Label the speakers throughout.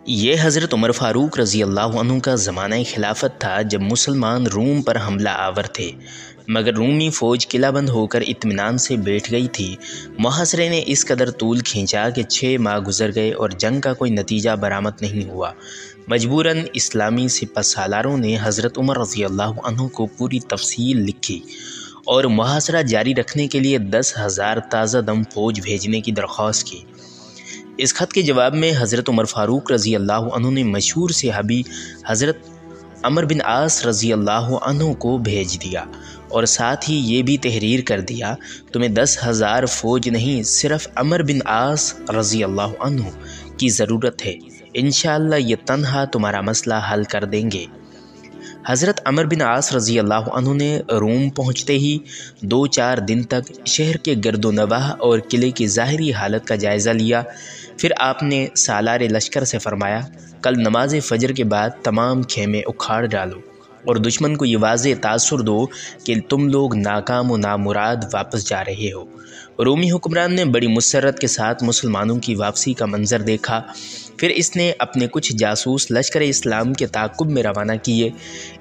Speaker 1: یہ حضرت عمر فاروق رضی اللہ عنہ کا زمانہ خلافت تھا جب مسلمان روم پر حملہ آور تھے، مگر رومی فوج قلعہ بند ہو کر اطمینان سے بیٹھ گئی تھی۔ محاصرے نے اس قدر طول کھینچا کہ 6 ماہ گزر گئے اور جنگ کا کوئی نتیجہ برآمد نہیں ہوا۔ مجبوراً اسلامی سپہ سالاروں نے حضرت عمر رضی اللہ عنہ کو پوری تفصیل لکھی اور محاصرہ جاری رکھنے کے لیے 10,000 تازہ دم فوج بھیجنے کی درخواست کی۔ اس خط کے جواب میں حضرت عمر فاروق رضی اللہ عنہ نے مشہور صحابی حضرت عمرو بن عاص رضی اللہ عنہ کو بھیج دیا اور ساتھ ہی یہ بھی تحریر کر دیا، تمہیں 10,000 فوج نہیں، صرف عمرو بن عاص رضی اللہ عنہ کی ضرورت ہے، انشاءاللہ یہ تنہا تمہارا مسئلہ حل کر دیں گے۔ حضرت عمرو بن عاص رضی اللہ عنہ نے روم پہنچتے ہی 2-4 دن تک شہر کے گرد و نواح اور قلعے کی ظاہری حالت کا جائزہ لیا۔ پھر آپ نے سالار لشکر سے فرمایا، کل نماز فجر کے بعد تمام خیمے اکھاڑ ڈالو اور دشمن کو یہ واضح تاثر دو کہ تم لوگ ناکام و نامراد واپس جا رہے ہو۔ رومی حکمران نے بڑی مسرت کے ساتھ مسلمانوں کی واپسی کا منظر دیکھا۔ پھر اس نے اپنے کچھ جاسوس لشکر اسلام کے تعاقب میں روانہ کیے۔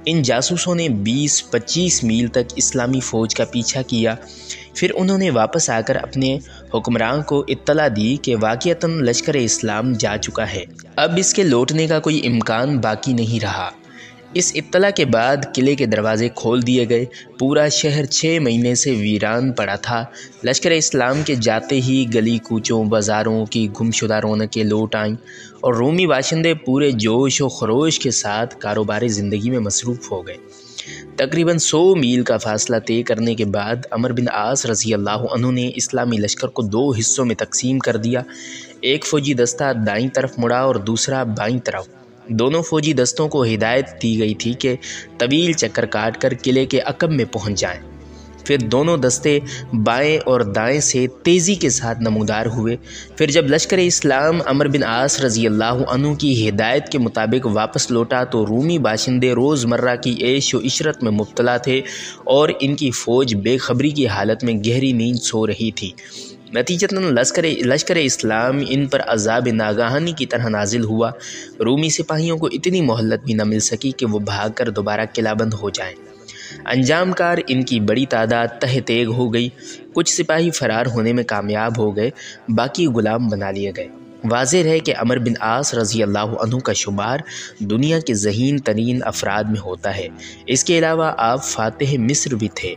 Speaker 1: ان جاسوسوں نے 20-25 میل تک اسلامی فوج کا پیچھا کیا۔ پھر انہوں نے واپس آ کر اپنے حکمران کو اطلاع دی کہ واقعتاً لشکر اسلام جا چکا ہے، اب اس کے لوٹنے کا کوئی امکان باقی نہیں رہا۔ اس اطلاع کے بعد قلعے کے دروازے کھول دیے گئے۔ پورا شہر 6 مہینے سے ویران پڑا تھا۔ لشکر اسلام کے جاتے ہی گلی کوچوں بازاروں کی گمشدہ رونقیں لوٹ آئیں اور رومی باشندے پورے جوش و خروش کے ساتھ کاروباری زندگی میں مصروف ہو گئے۔ تقریباً 100 میل کا فاصلہ طے کرنے کے بعد عمرو بن عاص رضی اللہ عنہ نے اسلامی لشکر کو 2 حصوں میں تقسیم کر دیا۔ ایک فوجی دستہ دائیں طرف مڑا اور دوسرا بائیں طرف۔ دونوں فوجی دستوں کو ہدایت دی گئی تھی کہ طویل چکر کاٹ کر قلعے کے عقب میں پہنچ جائیں۔ پھر دونوں دستے بائیں اور دائیں سے تیزی کے ساتھ نمودار ہوئے۔ پھر جب لشکر اسلام عمرو بن عاص رضی اللہ عنہ کی ہدایت کے مطابق واپس لوٹا تو رومی باشندے روزمرہ کی عیش و عشرت میں مبتلا تھے اور ان کی فوج بے خبری کی حالت میں گہری نیند سو رہی تھی۔ نتیجتاً لشکر اسلام ان پر عذاب ناگہانی کی طرح نازل ہوا۔ رومی سپاہیوں کو اتنی مہلت بھی نہ مل سکی کہ وہ بھاگ کر دوبارہ قلعہ بند ہو جائیں۔ انجام کار ان کی بڑی تعداد تہ تیغ ہو گئی۔ کچھ سپاہی فرار ہونے میں کامیاب ہو گئے، باقی غلام بنا لیے گئے۔ واضح ہے کہ عمرو بن عاص رضی اللہ عنہ کا شمار دنیا کے ذہین ترین افراد میں ہوتا ہے۔ اس کے علاوہ آپ فاتح مصر بھی تھے۔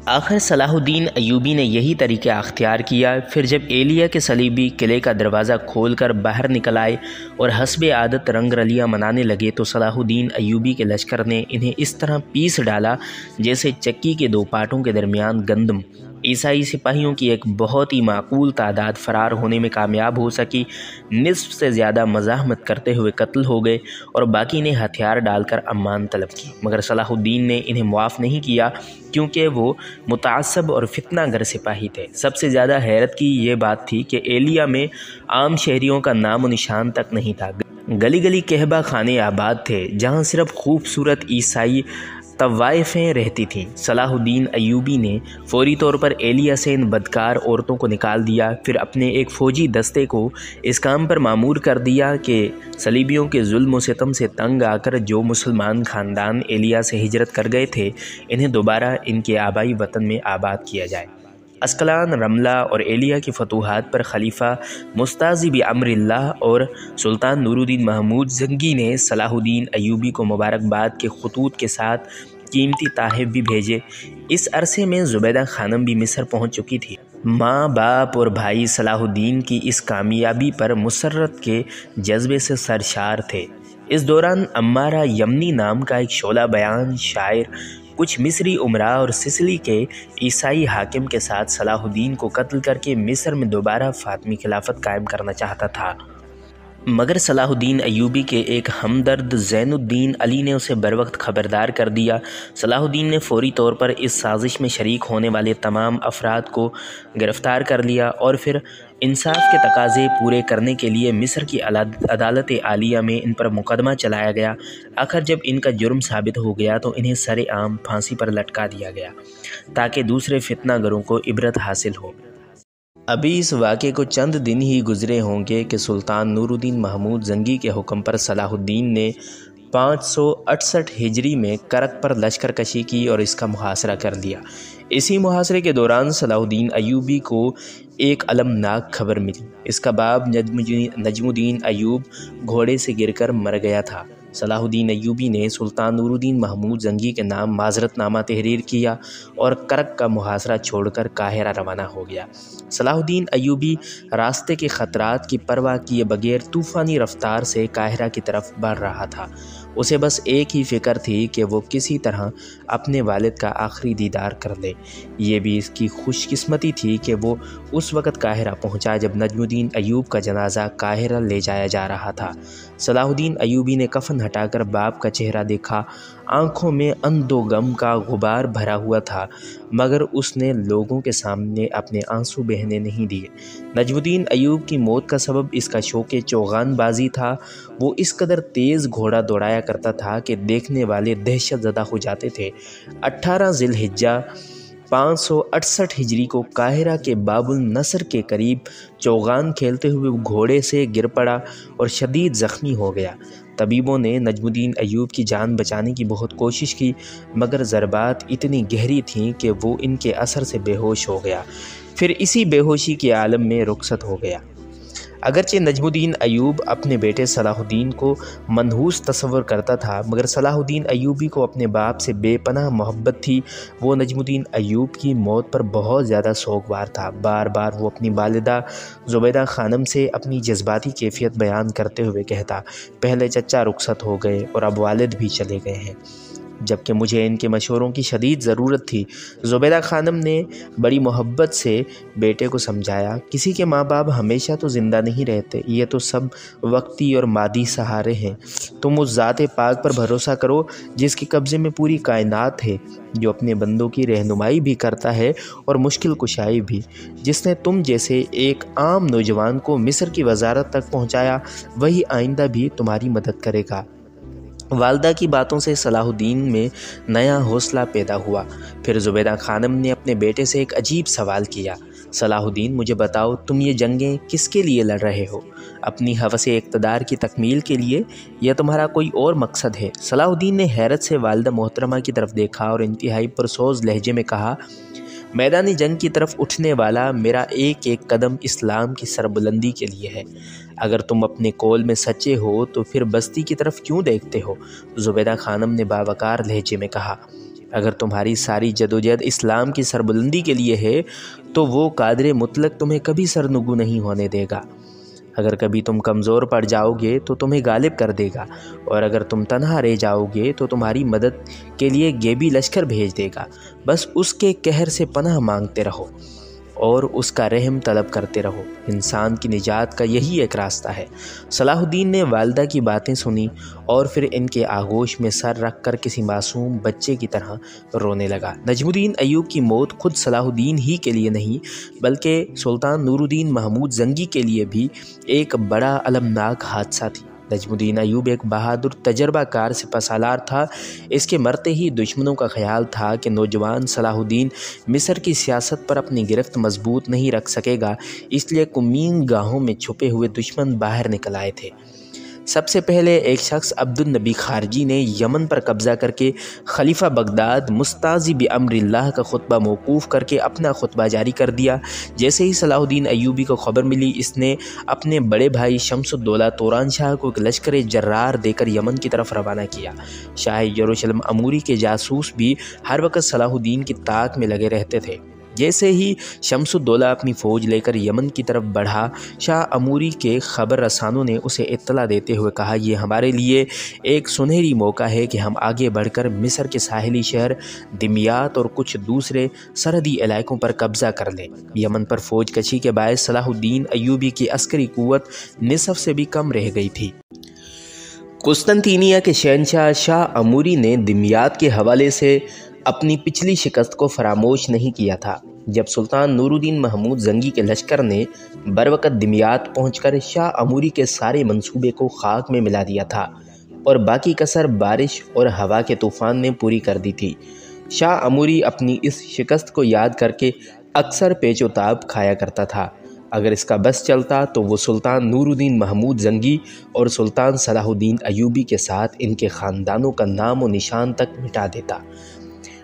Speaker 1: آخر صلاح الدین ایوبی نے یہی طریقہ اختیار کیا۔ پھر جب ایلیا کے صلیبی قلعے کا دروازہ کھول کر باہر نکل آئے اور حسب عادت رنگ رلیاں منانے لگے تو صلاح الدین ایوبی کے لشکر نے انہیں اس طرح پیس ڈالا جیسے چکی کے 2 پاٹوں کے درمیان گندم۔ عیسائی سپاہیوں کی ایک بہت ہی معقول تعداد فرار ہونے میں کامیاب ہو سکی، نصف سے زیادہ مزاحمت کرتے ہوئے قتل ہو گئے اور باقی نے ہتھیار ڈال کر امان طلب کی، مگر صلاح الدین نے انہیں معاف نہیں کیا کیونکہ وہ متعصب اور فتنہ گر سپاہی تھے۔ سب سے زیادہ حیرت کی یہ بات تھی کہ ایلیا میں عام شہریوں کا نام و نشان تک نہیں تھا۔ گلی گلی کہبہ خانے آباد تھے جہاں صرف خوبصورت عیسائی طوائفیں رہتی تھیں۔ صلاح الدین ایوبی نے فوری طور پر ایلیا سے ان بدکار عورتوں کو نکال دیا، پھر اپنے ایک فوجی دستے کو اس کام پر مامور کر دیا کہ صلیبیوں کے ظلم و ستم سے تنگ آ کر جو مسلمان خاندان ایلیا سے ہجرت کر گئے تھے انہیں دوبارہ ان کے آبائی وطن میں آباد کیا جائے۔ اسقلان، رملہ اور ایلیا کی فتوحات پر خلیفہ مستعظی بامر اللہ اور سلطان نور الدین محمود زنگی نے صلاح الدین ایوبی کو مبارکباد کے خطوط کے ساتھ قیمتی تحائف بھی بھیجے۔ اس عرصے میں زبیدہ خانم بھی مصر پہنچ چکی تھی۔ ماں، باپ اور بھائی صلاح الدین کی اس کامیابی پر مسرت کے جذبے سے سرشار تھے۔ اس دوران عمارہ یمنی نام کا ایک شعلہ بیان شاعر کچھ مصری امراء اور سسلی کے عیسائی حاکم کے ساتھ صلاح الدین کو قتل کر کے مصر میں دوبارہ فاطمی خلافت قائم کرنا چاہتا تھا، مگر صلاح الدین ایوبی کے ایک ہمدرد زین الدین علی نے اسے بروقت خبردار کر دیا۔ صلاح الدین نے فوری طور پر اس سازش میں شریک ہونے والے تمام افراد کو گرفتار کر لیا اور پھر انصاف کے تقاضے پورے کرنے کے لیے مصر کی عدالت عالیہ میں ان پر مقدمہ چلایا گیا۔ آخر جب ان کا جرم ثابت ہو گیا تو انہیں سر عام پھانسی پر لٹکا دیا گیا تاکہ دوسرے فتنہ گروں کو عبرت حاصل ہو۔ ابھی اس واقعے کو چند دن ہی گزرے ہوں گے کہ سلطان نور الدین محمود زنگی کے حکم پر صلاح الدین نے 568 ہجری میں کرک پر لشکر کشی کی اور اس کا محاصرہ کر لیا۔ اسی محاصرے کے دوران صلاح الدین ایوبی کو ایک المناک خبر ملی۔ اس کا باپ نجم الدین ایوب گھوڑے سے گر کر مر گیا تھا۔ صلاح الدین ایوبی نے سلطان نور الدین محمود زنگی کے نام معذرت نامہ تحریر کیا اور کرک کا محاصرہ چھوڑ کر قاہرہ روانہ ہو گیا۔ صلاح الدین ایوبی راستے کے خطرات کی پرواہ کیے بغیر طوفانی رفتار سے قاہرہ کی طرف بڑھ رہا تھا۔ اسے بس ایک ہی فکر تھی کہ وہ کسی طرح اپنے والد کا آخری دیدار کر لے۔ یہ بھی اس کی خوش قسمتی تھی کہ وہ اس وقت قاہرہ پہنچا جب نجم الدین ایوب کا جنازہ قاہرہ لے جایا جا رہا تھا۔ صلاح الدین ایوبی نے کفن ہٹا کر باپ کا چہرہ دیکھا۔ آنکھوں میں اندو غم کا غبار بھرا ہوا تھا، مگر اس نے لوگوں کے سامنے اپنے آنسو بہنے نہیں دیے۔ نجم الدین ایوب کی موت کا سبب اس کا شوق چوغان بازی تھا۔ وہ اس قدر تیز گھوڑا دوڑایا کرتا تھا کہ دیکھنے والے دہشت زدہ ہو جاتے تھے۔ 18 ذی الحجہ 568 ہجری کو قاہرہ کے باب النصر کے قریب چوغان کھیلتے ہوئے گھوڑے سے گر پڑا اور شدید زخمی ہو گیا۔ طبیبوں نے نجم الدین ایوب کی جان بچانے کی بہت کوشش کی، مگر ضربات اتنی گہری تھیں کہ وہ ان کے اثر سے بے ہوش ہو گیا، پھر اسی بے ہوشی کے عالم میں رخصت ہو گیا۔ اگرچہ نجم الدین ایوب اپنے بیٹے صلاح الدین کو منحوس تصور کرتا تھا، مگر صلاح الدین ایوبی کو اپنے باپ سے بے پناہ محبت تھی۔ وہ نجم الدین ایوب کی موت پر بہت زیادہ سوگوار تھا۔ بار بار وہ اپنی والدہ زبیدہ خانم سے اپنی جذباتی کیفیت بیان کرتے ہوئے کہتا، پہلے چچا رخصت ہو گئے اور اب والد بھی چلے گئے ہیں، جبکہ مجھے ان کے مشوروں کی شدید ضرورت تھی۔ زبیدہ خانم نے بڑی محبت سے بیٹے کو سمجھایا، کسی کے ماں باپ ہمیشہ تو زندہ نہیں رہتے، یہ تو سب وقتی اور مادی سہارے ہیں۔ تم اس ذات پاک پر بھروسہ کرو جس کے قبضے میں پوری کائنات ہے، جو اپنے بندوں کی رہنمائی بھی کرتا ہے اور مشکل کشائی بھی۔ جس نے تم جیسے ایک عام نوجوان کو مصر کی وزارت تک پہنچایا، وہی آئندہ بھی تمہاری مدد کرے گا۔ والدہ کی باتوں سے صلاح الدین میں نیا حوصلہ پیدا ہوا۔ پھر زبیدہ خانم نے اپنے بیٹے سے ایک عجیب سوال کیا، صلاح الدین مجھے بتاؤ، تم یہ جنگیں کس کے لیے لڑ رہے ہو؟ اپنی ہوس اقتدار کی تکمیل کے لیے یا تمہارا کوئی اور مقصد ہے؟ صلاح الدین نے حیرت سے والدہ محترمہ کی طرف دیکھا اور انتہائی پرسوز لہجے میں کہا، میدانی جنگ کی طرف اٹھنے والا میرا ایک ایک قدم اسلام کی سربلندی کے لیے ہے۔ اگر تم اپنے قول میں سچے ہو تو پھر بستی کی طرف کیوں دیکھتے ہو؟ زبیدہ خانم نے باوقار لہجے میں کہا، اگر تمہاری ساری جدوجہد اسلام کی سربلندی کے لیے ہے تو وہ قادر مطلق تمہیں کبھی سرنگو نہیں ہونے دے گا۔ اگر کبھی تم کمزور پڑ جاؤ گے تو تمہیں غالب کر دے گا، اور اگر تم تنہا رہ جاؤ گے تو تمہاری مدد کے لیے غیبی لشکر بھیج دے گا۔ بس اس کے قہر سے پناہ مانگتے رہو اور اس کا رحم طلب کرتے رہو۔ انسان کی نجات کا یہی ایک راستہ ہے۔ صلاح الدین نے والدہ کی باتیں سنی اور پھر ان کے آغوش میں سر رکھ کر کسی معصوم بچے کی طرح رونے لگا۔ نجم الدین ایوب کی موت خود صلاح الدین ہی کے لیے نہیں بلکہ سلطان نور الدین محمود زنگی کے لیے بھی ایک بڑا المناک حادثہ تھی۔ نجم الدین ایوب ایک بہادر تجربہ کار سپہ سالار تھا۔ اس کے مرتے ہی دشمنوں کا خیال تھا کہ نوجوان صلاح الدین مصر کی سیاست پر اپنی گرفت مضبوط نہیں رکھ سکے گا، اس لیے کمین گاہوں میں چھپے ہوئے دشمن باہر نکل آئے تھے۔ سب سے پہلے ایک شخص عبد النبی خارجی نے یمن پر قبضہ کر کے خلیفہ بغداد مستعصی بامر اللہ کا خطبہ موقوف کر کے اپنا خطبہ جاری کر دیا۔ جیسے ہی صلاح الدین ایوبی کو خبر ملی، اس نے اپنے بڑے بھائی شمس الدولہ توران شاہ کو ایک لشکر جرار دے کر یمن کی طرف روانہ کیا۔ شاہ یروشلم اموری کے جاسوس بھی ہر وقت صلاح الدین کی طاق میں لگے رہتے تھے۔ جیسے ہی شمس الدولہ اپنی فوج لے کر یمن کی طرف بڑھا، شاہ اموری کے خبر رسانوں نے اسے اطلاع دیتے ہوئے کہا، یہ ہمارے لیے ایک سنہری موقع ہے کہ ہم آگے بڑھ کر مصر کے ساحلی شہر دمیاط اور کچھ دوسرے سرحدی علاقوں پر قبضہ کر لیں۔ یمن پر فوج کشی کے باعث صلاح الدین ایوبی کی عسکری قوت نصف سے بھی کم رہ گئی تھی۔ قسطنطینیہ کے شہنشاہ شاہ اموری نے دمیاط کے حوالے سے اپنی پچھلی شکست کو فراموش نہیں کیا تھا۔ جب سلطان نور الدین محمود زنگی کے لشکر نے بروقت دمیاط پہنچ کر شاہ اموری کے سارے منصوبے کو خاک میں ملا دیا تھا اور باقی کسر بارش اور ہوا کے طوفان نے پوری کر دی تھی، شاہ اموری اپنی اس شکست کو یاد کر کے اکثر پیچ و تاب کھایا کرتا تھا۔ اگر اس کا بس چلتا تو وہ سلطان نور الدین محمود زنگی اور سلطان صلاح الدین ایوبی کے ساتھ ان کے خاندانوں کا نام و نشان تک مٹا دیتا۔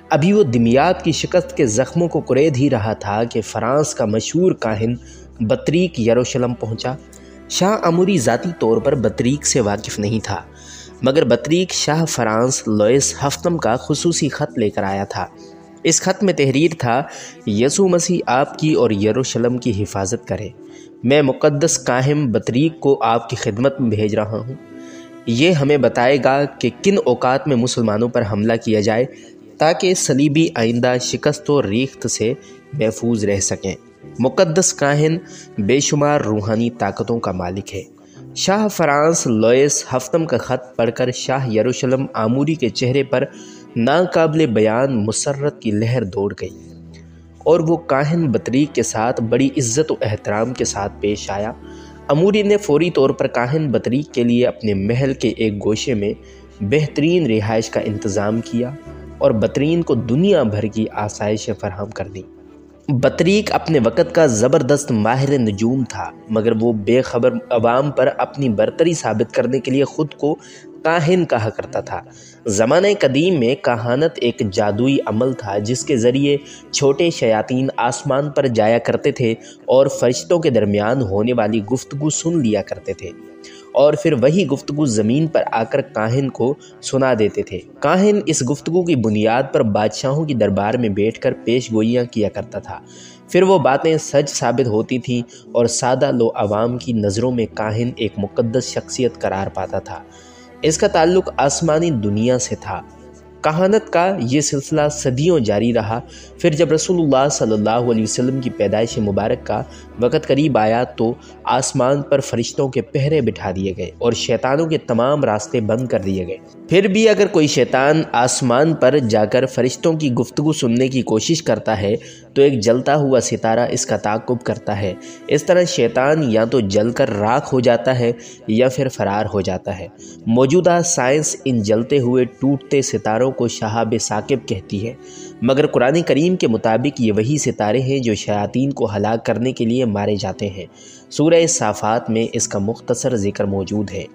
Speaker 1: ابھی وہ دمیات کی شکست کے زخموں کو کُرید ہی رہا تھا کہ فرانس کا مشہور کاہن بطریق یروشلم پہنچا۔ شاہ عموری ذاتی طور پر بطریق سے واقف نہیں تھا، مگر بطریق شاہ فرانس لوئس ہفتم کا خصوصی خط لے کر آیا تھا۔ اس خط میں تحریر تھا: یسوع مسیح آپ کی اور یروشلم کی حفاظت کرے۔ میں مقدس کاہن بطریق کو آپ کی خدمت میں بھیج رہا ہوں۔ یہ ہمیں بتائے گا کہ کن اوقات میں مسلمانوں پر حملہ کیا جائے تاکہ صلیبی آئندہ شکست و ریخت سے محفوظ رہ سکیں۔ مقدس کاہن بے شمار روحانی طاقتوں کا مالک ہے۔ شاہ فرانس لوئس ہفتم کا خط پڑھ کر شاہ یروشلم آموری کے چہرے پر ناقابل بیان مسرت کی لہر دوڑ گئی، اور وہ کاہن بطریق کے ساتھ بڑی عزت و احترام کے ساتھ پیش آیا۔ اموری نے فوری طور پر کاہن بطریق کے لیے اپنے محل کے ایک گوشے میں بہترین رہائش کا انتظام کیا اور بطرین کو دنیا بھر کی آسائشیں فراہم کر دیں۔ بطریق اپنے وقت کا زبردست ماہر نجوم تھا، مگر وہ بے خبر عوام پر اپنی برتری ثابت کرنے کے لیے خود کو کاہن کہا کرتا تھا۔ زمانہ قدیم میں کہانت ایک جادوئی عمل تھا جس کے ذریعے چھوٹے شیاطین آسمان پر جایا کرتے تھے اور فرشتوں کے درمیان ہونے والی گفتگو سن لیا کرتے تھے، اور پھر وہی گفتگو زمین پر آ کر کاہن کو سنا دیتے تھے۔ کاہن اس گفتگو کی بنیاد پر بادشاہوں کی دربار میں بیٹھ کر پیش گوئیاں کیا کرتا تھا۔ پھر وہ باتیں سچ ثابت ہوتی تھیں اور سادہ لو عوام کی نظروں میں کاہن ایک مقدس شخصیت قرار پاتا تھا۔ اس کا تعلق آسمانی دنیا سے تھا۔ کہانت کا یہ سلسلہ صدیوں جاری رہا۔ پھر جب رسول اللہ صلی اللہ علیہ وسلم کی پیدائش مبارک کا وقت قریب آیا تو آسمان پر فرشتوں کے پہرے بٹھا دیے گئے اور شیطانوں کے تمام راستے بند کر دیے گئے۔ پھر بھی اگر کوئی شیطان آسمان پر جا کر فرشتوں کی گفتگو سننے کی کوشش کرتا ہے تو ایک جلتا ہوا ستارہ اس کا تعاقب کرتا ہے۔ اس طرح شیطان یا تو جل کر راکھ ہو جاتا ہے یا پھر فرار ہو جاتا ہے۔ موجودہ سائنس ان جلتے ہوئے ٹوٹتے ستاروں کو شہاب ثاقب کہتی ہے، مگر قرآن کریم کے مطابق یہ وہی ستارے ہیں جو شیاطین کو ہلاک کرنے کے لیے مارے جاتے ہیں۔ سورہ صافات میں اس کا مختصر ذکر موجود ہے۔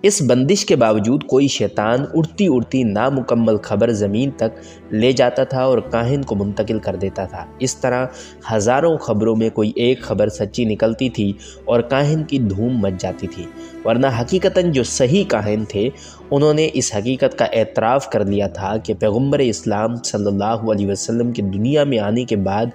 Speaker 1: اس بندش کے باوجود کوئی شیطان اڑتی اڑتی نامکمل خبر زمین تک لے جاتا تھا اور کاہن کو منتقل کر دیتا تھا۔ اس طرح ہزاروں خبروں میں کوئی ایک خبر سچی نکلتی تھی اور کاہن کی دھوم مچ جاتی تھی، ورنہ حقیقتاً جو صحیح کاہن تھے انہوں نے اس حقیقت کا اعتراف کر لیا تھا کہ پیغمبر اسلام صلی اللہ علیہ وسلم کے دنیا میں آنے کے بعد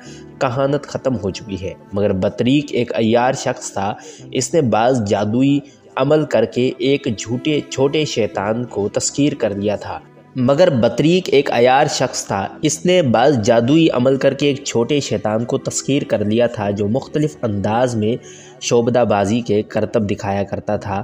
Speaker 1: کہانت ختم ہو چکی ہے۔ مگر بطریق ایک عیار شخص تھا۔ اس نے بعض جادوئی عمل کر کے ایک چھوٹے شیطان کو تسخیر کر لیا تھا۔ جو مختلف انداز میں شعبدہ بازی کے کرتب دکھایا کرتا تھا۔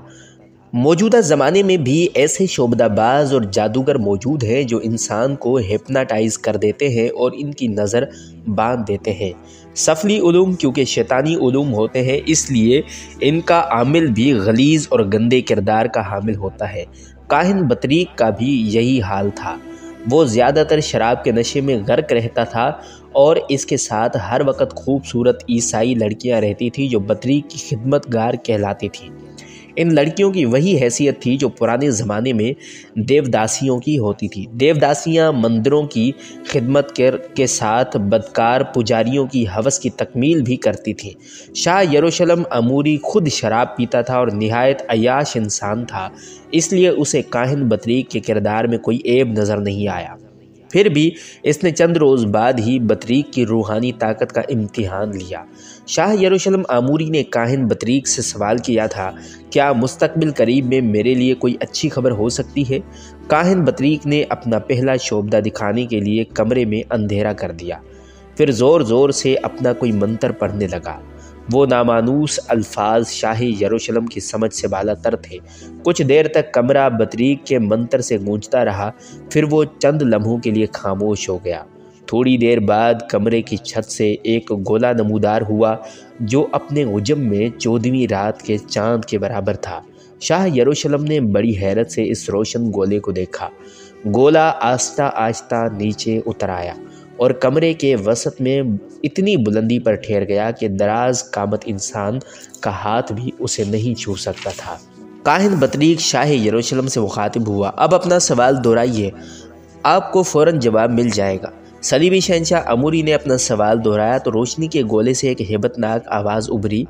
Speaker 1: موجودہ زمانے میں بھی ایسے شعبدہ باز اور جادوگر موجود ہیں جو انسان کو ہپناٹائز کر دیتے ہیں اور ان کی نظر باندھ دیتے ہیں۔ سفلی علوم کیونکہ شیطانی علوم ہوتے ہیں، اس لیے ان کا عامل بھی غلیظ اور گندے کردار کا حامل ہوتا ہے۔ کاہن بطریق کا بھی یہی حال تھا۔ وہ زیادہ تر شراب کے نشے میں غرق رہتا تھا اور اس کے ساتھ ہر وقت خوبصورت عیسائی لڑکیاں رہتی تھیں جو بطریق کی خدمت گار کہلاتی تھیں۔ ان لڑکیوں کی وہی حیثیت تھی جو پرانے زمانے میں دیوداسیوں کی ہوتی تھی۔ دیوداسیاں مندروں کی خدمت کے ساتھ بدکار پجاریوں کی ہوس کی تکمیل بھی کرتی تھیں۔ شاہ یروشلم اموری خود شراب پیتا تھا اور نہایت عیاش انسان تھا، اس لیے اسے کاہن بطریق کے کردار میں کوئی عیب نظر نہیں آیا۔ پھر بھی اس نے چند روز بعد ہی بطریق کی روحانی طاقت کا امتحان لیا۔ شاہ یروشلم آموری نے کاہن بطریق سے سوال کیا تھا، کیا مستقبل قریب میں میرے لیے کوئی اچھی خبر ہو سکتی ہے؟ کاہن بطریق نے اپنا پہلا شعبدہ دکھانے کے لیے کمرے میں اندھیرا کر دیا، پھر زور زور سے اپنا کوئی منتر پڑھنے لگا۔ وہ نامانوس الفاظ شاہ یروشلم کی سمجھ سے بالا تر تھے۔ کچھ دیر تک کمرہ بطریق کے منتر سے گونجتا رہا، پھر وہ چند لمحوں کے لیے خاموش ہو گیا۔ تھوڑی دیر بعد کمرے کی چھت سے ایک گولا نمودار ہوا جو اپنے عجم میں 14ویں رات کے چاند کے برابر تھا۔ شاہ یروشلم نے بڑی حیرت سے اس روشن گولے کو دیکھا۔ گولا آہستہ آہستہ نیچے اتر آیا اور کمرے کے وسط میں اتنی بلندی پر ٹھہر گیا کہ دراز قامت انسان کا ہاتھ بھی اسے نہیں چھو سکتا تھا۔ کاہن بطریق شاہ یروشلم سے مخاطب ہوا، اب اپنا سوال دہرائیے، آپ کو فوراً جواب مل جائے گا۔ صلیبی شہنشاہ اموری نے اپنا سوال دہرایا تو روشنی کے گولے سے ایک ہیبت ناک آواز ابھری،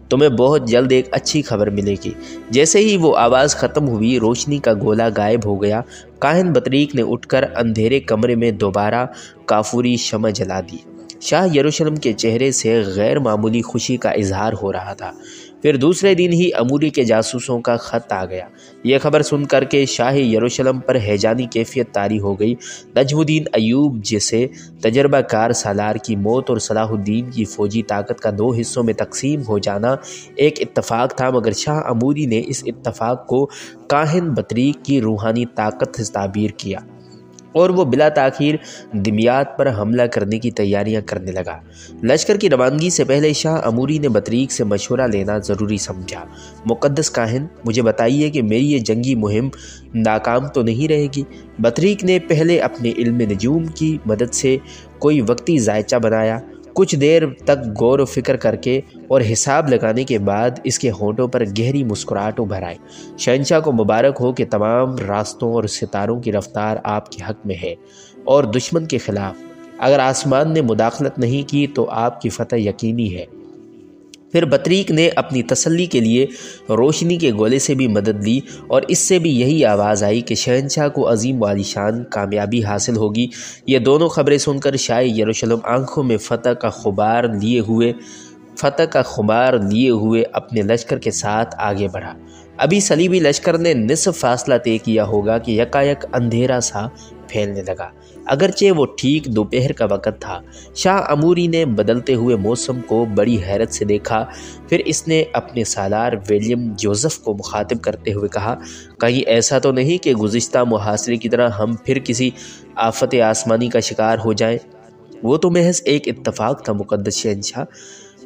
Speaker 1: تمہیں بہت جلد ایک اچھی خبر ملے گی۔ جیسے ہی وہ آواز ختم ہوئی، روشنی کا گولا غائب ہو گیا۔ کاہن بطریق نے اٹھ کر اندھیرے کمرے میں دوبارہ کافوری شمع جلا دی۔ شاہ یروشلم کے چہرے سے غیر معمولی خوشی کا اظہار ہو رہا تھا۔ پھر دوسرے دن ہی اموری کے جاسوسوں کا خط آ گیا۔ یہ خبر سن کر کے شاہ یروشلم پر ہیجانی کیفیت طاری ہو گئی۔ نجم الدین ایوب جیسے تجربہ کار سالار کی موت اور صلاح الدین کی فوجی طاقت کا دو حصوں میں تقسیم ہو جانا ایک اتفاق تھا، مگر شاہ اموری نے اس اتفاق کو کاہن بطریق کی روحانی طاقت سے تعبیر کیا اور وہ بلا تاخیر دمیات پر حملہ کرنے کی تیاریاں کرنے لگا۔ لشکر کی روانگی سے پہلے شاہ اموری نے بطریق سے مشورہ لینا ضروری سمجھا۔ مقدس کاہن، مجھے بتائیے کہ میری یہ جنگی مہم ناکام تو نہیں رہے گی؟ بطریق نے پہلے اپنے علم نجوم کی مدد سے کوئی وقتی ذائچہ بنایا۔ کچھ دیر تک غور و فکر کر کے اور حساب لگانے کے بعد اس کے ہونٹوں پر گہری مسکراہٹ ابھر آئی۔ شہنشاہ کو مبارک ہو کہ تمام راستوں اور ستاروں کی رفتار آپ کے حق میں ہے اور دشمن کے خلاف۔ اگر آسمان نے مداخلت نہیں کی تو آپ کی فتح یقینی ہے۔ پھر بطریق نے اپنی تسلی کے لیے روشنی کے گولے سے بھی مدد لی اور اس سے بھی یہی آواز آئی کہ شہنشاہ کو عظیم و عالیشان کامیابی حاصل ہوگی۔ یہ دونوں خبریں سن کر شاہ یروشلم آنکھوں میں فتح کا خمار لیے ہوئے اپنے لشکر کے ساتھ آگے بڑھا۔ ابھی صلیبی لشکر نے نصف فاصلہ طے کیا ہوگا کہ یکایک اندھیرا سا پھیلنے لگا، اگرچہ وہ ٹھیک دوپہر کا وقت تھا۔ شاہ اموری نے بدلتے ہوئے موسم کو بڑی حیرت سے دیکھا۔ پھر اس نے اپنے سالار ولیم جوزف کو مخاطب کرتے ہوئے کہا، کہیں ایسا تو نہیں کہ گزشتہ محاصرے کی طرح ہم پھر کسی آفت آسمانی کا شکار ہو جائیں؟ وہ تو محض ایک اتفاق تھا مقدس شہنشاہ،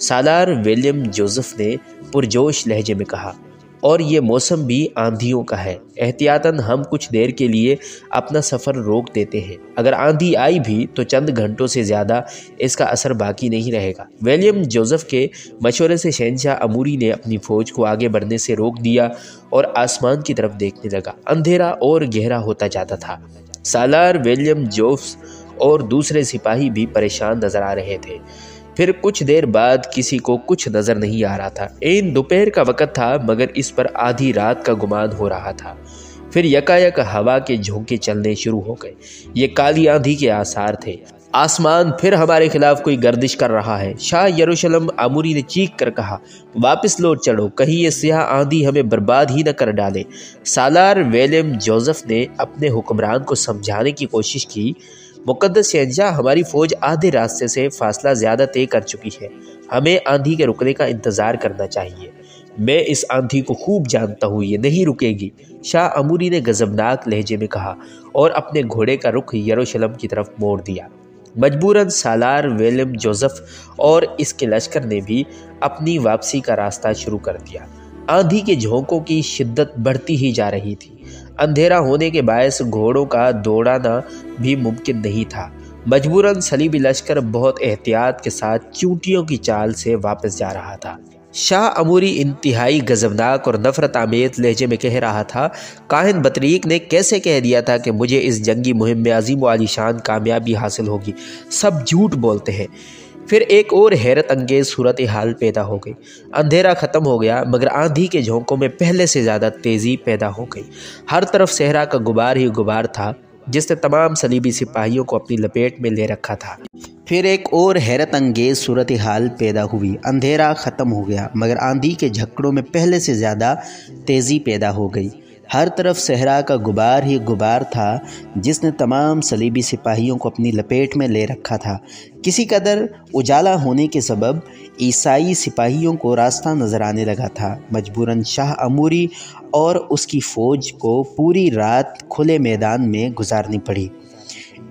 Speaker 1: سالار ولیم جوزف نے پرجوش لہجے میں کہا، اور یہ موسم بھی آندھیوں کا ہے۔ احتیاطاً ہم کچھ دیر کے لیے اپنا سفر روک دیتے ہیں۔ اگر آندھی آئی بھی تو چند گھنٹوں سے زیادہ اس کا اثر باقی نہیں رہے گا۔ ولیم جوزف کے مشورے سے شہنشاہ اموری نے اپنی فوج کو آگے بڑھنے سے روک دیا اور آسمان کی طرف دیکھنے لگا۔ اندھیرا اور گہرا ہوتا جاتا تھا۔ سالار ولیم جوزف اور دوسرے سپاہی بھی پریشان نظر آ رہے تھے۔ پھر کچھ دیر بعد کسی کو کچھ نظر نہیں آ رہا تھا۔ دوپہر کا وقت تھا مگر اس پر آدھی رات کا گمان ہو رہا تھا۔ پھر یکایک ہوا کے جھونکے چلنے شروع ہو گئے۔ یہ کالی آندھی کے آثار تھے۔ آسمان پھر ہمارے خلاف کوئی گردش کر رہا ہے۔ شاہ یروشلم اموری نے چیخ کر کہا، واپس لوٹ چڑھو، کہیں یہ سیاہ آندھی ہمیں برباد ہی نہ کر ڈالے۔ سالار ولیم جوزف نے اپنے حکمران کو سمجھانے کی کوشش کی، مقدس شہنشاہ، ہماری فوج آدھے راستے سے فاصلہ زیادہ طے کر چکی ہے، ہمیں آندھی کے رکنے کا انتظار کرنا چاہیے۔ میں اس آندھی کو خوب جانتا ہوں، یہ نہیں رکے گی، شاہ اموری نے غضبناک لہجے میں کہا اور اپنے گھوڑے کا رخ یروشلم کی طرف موڑ دیا۔ مجبوراً سالار ولیم جوزف اور اس کے لشکر نے بھی اپنی واپسی کا راستہ شروع کر دیا۔ آندھی کے جھونکوں کی شدت بڑھتی ہی جا رہی تھی۔ اندھیرا ہونے کے باعث گھوڑوں کا دوڑانا بھی ممکن نہیں تھا۔ مجبوراً صلیبی لشکر بہت احتیاط کے ساتھ چونٹیوں کی چال سے واپس جا رہا تھا۔ شاہ اموری انتہائی غضبناک اور نفرت آمیز لہجے میں کہہ رہا تھا، کاہن بطریق نے کیسے کہہ دیا تھا کہ مجھے اس جنگی مہم میں عظیم و عالیشان کامیابی حاصل ہوگی؟ سب جھوٹ بولتے ہیں۔ پھر ایک اور حیرت انگیز صورتحال پیدا ہو گئی۔ اندھیرا ختم ہو گیا مگر آندھی کے جھونکوں میں پہلے سے زیادہ تیزی پیدا ہو گئی۔ ہر طرف صحرا کا غبار ہی غبار تھا جس نے تمام صلیبی سپاہیوں کو اپنی لپیٹ میں لے رکھا تھا۔ پھر ایک اور حیرت انگیز صورتحال پیدا ہوئی۔ اندھیرا ختم ہو گیا مگر آندھی کے جھکڑوں میں پہلے سے زیادہ تیزی پیدا ہو گئی۔ ہر طرف صحرا کا غبار ہی غبار تھا جس نے تمام صلیبی سپاہیوں کو اپنی لپیٹ میں لے رکھا تھا۔ کسی قدر اجالا ہونے کے سبب عیسائی سپاہیوں کو راستہ نظر آنے لگا تھا۔ مجبوراً شاہ اموری اور اس کی فوج کو پوری رات کھلے میدان میں گزارنی پڑی۔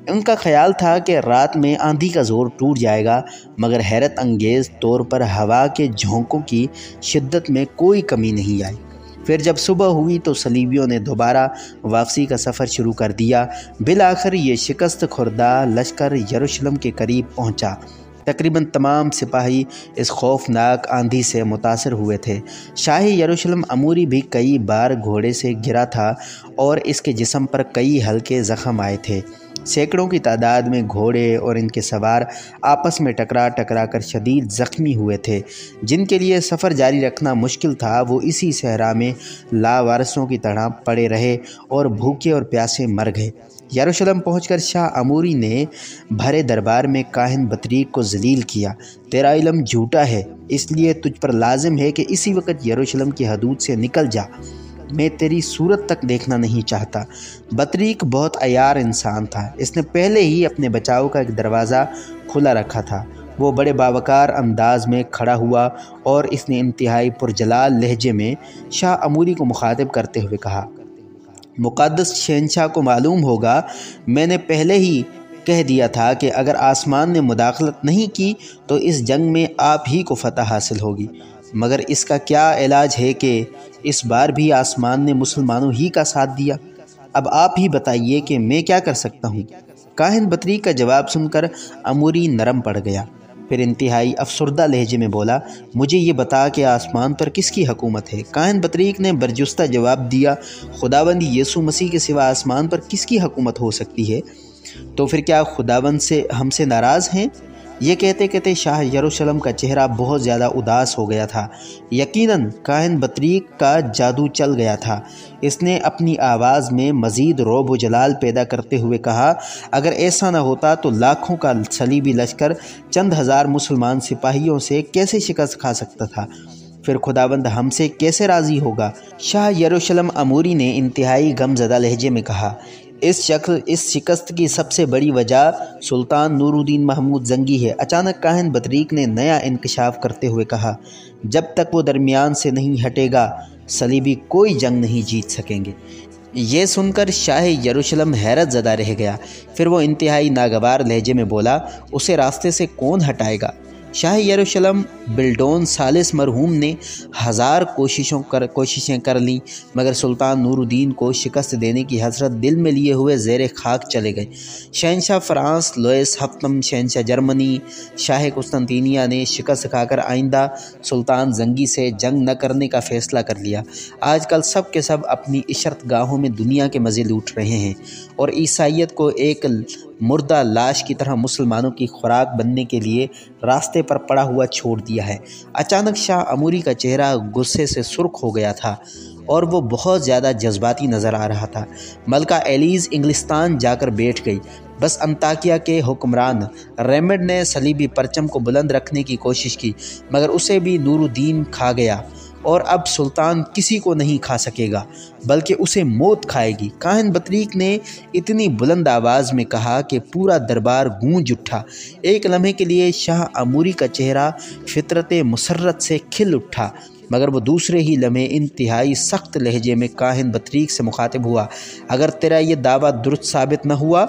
Speaker 1: ان کا خیال تھا کہ رات میں آندھی کا زور ٹوٹ جائے گا مگر حیرت انگیز طور پر ہوا کے جھونکوں کی شدت میں کوئی کمی نہیں آئی۔ پھر جب صبح ہوئی تو صلیبیوں نے دوبارہ واپسی کا سفر شروع کر دیا۔ بالآخر یہ شکست خوردہ لشکر یروشلم کے قریب پہنچا۔
Speaker 2: تقریباً تمام سپاہی اس خوفناک آندھی سے متاثر ہوئے تھے۔ شاہی یروشلم اموری بھی کئی بار گھوڑے سے گرا تھا اور اس کے جسم پر کئی ہلکے زخم آئے تھے۔ سینکڑوں کی تعداد میں گھوڑے اور ان کے سوار آپس میں ٹکرا کر شدید زخمی ہوئے تھے۔ جن کے لیے سفر جاری رکھنا مشکل تھا وہ اسی صحرا میں لاوارثوں کی طرح پڑے رہے اور بھوکے اور پیاسے مر گئے۔ یروشلم پہنچ کر شاہ اموری نے بھرے دربار میں کاہن بطریق کو ذلیل کیا۔ تیرا علم جھوٹا ہے، اس لیے تجھ پر لازم ہے کہ اسی وقت یروشلم کی حدود سے نکل جا، میں تیری صورت تک دیکھنا نہیں چاہتا۔ بطریق بہت عیار انسان تھا، اس نے پہلے ہی اپنے بچاؤ کا ایک دروازہ کھلا رکھا تھا۔ وہ بڑے باوقار انداز میں کھڑا ہوا اور اس نے انتہائی پرجلال لہجے میں شاہ اموری کو مخاطب کرتے ہوئے کہا، مقدس شہنشاہ کو معلوم ہوگا، میں نے پہلے ہی کہہ دیا تھا کہ اگر آسمان نے مداخلت نہیں کی تو اس جنگ میں آپ ہی کو فتح حاصل ہوگی، مگر اس کا کیا علاج ہے کہ اس بار بھی آسمان نے مسلمانوں ہی کا ساتھ دیا۔ اب آپ ہی بتائیے کہ میں کیا کر سکتا ہوں۔ کاہن بطریق کا جواب سن کر اموری نرم پڑ گیا، پھر انتہائی افسردہ لہجے میں بولا، مجھے یہ بتا کہ آسمان پر کس کی حکومت ہے؟ کاہن بطریق نے برجستہ جواب دیا، خداوند یسوع مسیح کے سوا آسمان پر کس کی حکومت ہو سکتی ہے؟ تو پھر کیا خداوند ہم سے ناراض ہیں؟ یہ کہتے کہتے شاہ یروشلم کا چہرہ بہت زیادہ اداس ہو گیا تھا۔ یقیناً کاہن بطریق کا جادو چل گیا تھا۔ اس نے اپنی آواز میں مزید رعب و جلال پیدا کرتے ہوئے کہا، اگر ایسا نہ ہوتا تو لاکھوں کا صلیبی لشکر چند ہزار مسلمان سپاہیوں سے کیسے شکست کھا سکتا تھا؟ پھر خداوند ہم سے کیسے راضی ہوگا؟ شاہ یروشلم اموری نے انتہائی غم زدہ لہجے میں کہا، اس شکست کی سب سے بڑی وجہ سلطان نور الدین محمود زنگی ہے۔ اچانک کاہن بطریق نے نیا انکشاف کرتے ہوئے کہا، جب تک وہ درمیان سے نہیں ہٹے گا صلیبی کوئی جنگ نہیں جیت سکیں گے۔ یہ سن کر شاہ یروشلم حیرت زدہ رہ گیا، پھر وہ انتہائی ناگوار لہجے میں بولا، اسے راستے سے کون ہٹائے گا؟ شاہ یروشلم بلڈون ثالث مرحوم نے 1000 کوششیں کر لیں، مگر سلطان نور الدین کو شکست دینے کی حسرت دل میں لیے ہوئے زیر خاک چلے گئے۔ شہنشاہ فرانس لوئس ہفتم، شہنشاہ جرمنی، شاہ قسطنطینیہ نے شکست کھا کر آئندہ سلطان زنگی سے جنگ نہ کرنے کا فیصلہ کر لیا۔ آج کل سب کے سب اپنی عشرت گاہوں میں دنیا کے مزے لوٹ رہے ہیں اور عیسائیت کو ایک مردہ لاش کی طرح مسلمانوں کی خوراک بننے کے لیے راستے پر پڑا ہوا چھوڑ دیا ہے۔ اچانک شاہ اموری کا چہرہ غصے سے سرخ ہو گیا تھا اور وہ بہت زیادہ جذباتی نظر آ رہا تھا۔ ملکہ ایلیز انگلستان جا کر بیٹھ گئی، بس انطاکیہ کے حکمران ریمنڈ نے صلیبی پرچم کو بلند رکھنے کی کوشش کی، مگر اسے بھی نور الدین کھا گیا، اور اب سلطان کسی کو نہیں کھا سکے گا بلکہ اسے موت کھائے گی۔ کاہن بطریق نے اتنی بلند آواز میں کہا کہ پورا دربار گونج اٹھا۔ ایک لمحے کے لیے شاہ اموری کا چہرہ فطرت مسرت سے کھل اٹھا، مگر وہ دوسرے ہی لمحے انتہائی سخت لہجے میں کاہن بطریق سے مخاطب ہوا، اگر تیرا یہ دعویٰ درست ثابت نہ ہوا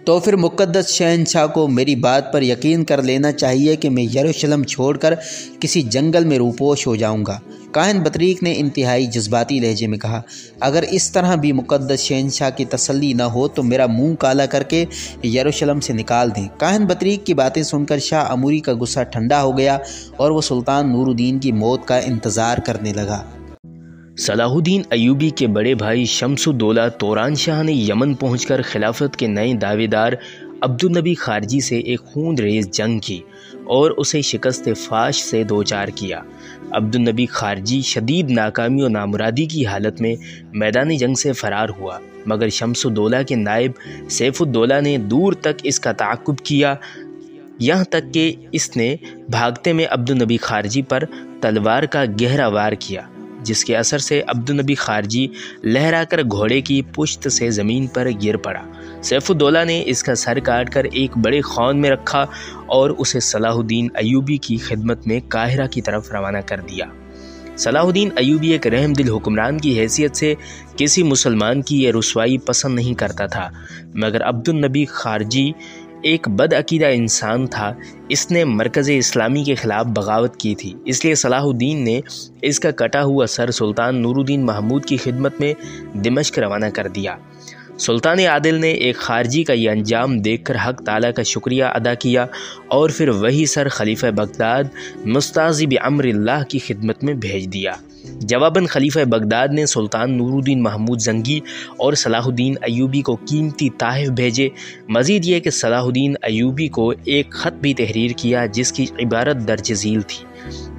Speaker 2: تو پھر مقدس شہنشاہ کو میری بات پر یقین کر لینا چاہیے کہ میں یروشلم چھوڑ کر کسی جنگل میں روپوش ہو جاؤں گا۔ کاہن بطریق نے انتہائی جذباتی لہجے میں کہا، اگر اس طرح بھی مقدس شہنشاہ کی تسلی نہ ہو تو میرا منہ کالا کر کے یروشلم سے نکال دیں۔ کاہن بطریق کی باتیں سن کر شاہ اموری کا غصہ ٹھنڈا ہو گیا اور وہ سلطان نور الدین کی موت کا انتظار کرنے لگا۔
Speaker 1: صلاح الدین ایوبی کے بڑے بھائی شمس الدولہ توران شاہ نے یمن پہنچ کر خلافت کے نئے دعوے دار عبدالنبی خارجی سے ایک خون ریز جنگ کی اور اسے شکست فاش سے دوچار کیا۔ عبدالنبی خارجی شدید ناکامی و نامرادی کی حالت میں میدان جنگ سے فرار ہوا، مگر شمس الدولہ کے نائب سیف الدولہ نے دور تک اس کا تعاقب کیا، یہاں تک کہ اس نے بھاگتے میں عبدالنبی خارجی پر تلوار کا گہرا وار کیا، جس کے اثر سے عبدالنبی خارجی لہرا کر گھوڑے کی پشت سے زمین پر گر پڑا۔ سیف الدولہ نے اس کا سر کاٹ کر ایک بڑے خون میں رکھا اور اسے صلاح الدین ایوبی کی خدمت میں قاہرہ کی طرف روانہ کر دیا۔ صلاح الدین ایوبی ایک رحم دل حکمران کی حیثیت سے کسی مسلمان کی یہ رسوائی پسند نہیں کرتا تھا، مگر عبدالنبی خارجی ایک بد عقیدہ انسان تھا۔ اس نے مرکز اسلامی کے خلاف بغاوت کی تھی، اس لیے صلاح الدین نے اس کا کٹا ہوا سر سلطان نور الدین محمود کی خدمت میں دمشق روانہ کر دیا۔ سلطان عادل نے ایک خارجی کا یہ انجام دیکھ کر حق تعالیٰ کا شکریہ ادا کیا اور پھر وہی سر خلیفہ بغداد مستعصی بامر اللہ کی خدمت میں بھیج دیا۔ جواباً خلیفہ بغداد نے سلطان نور الدین محمود زنگی اور صلاح الدین ایوبی کو قیمتی تحائف بھیجے۔ مزید یہ کہ صلاح الدین ایوبی کو ایک خط بھی تحریر کیا جس کی عبارت درج ذیل تھی: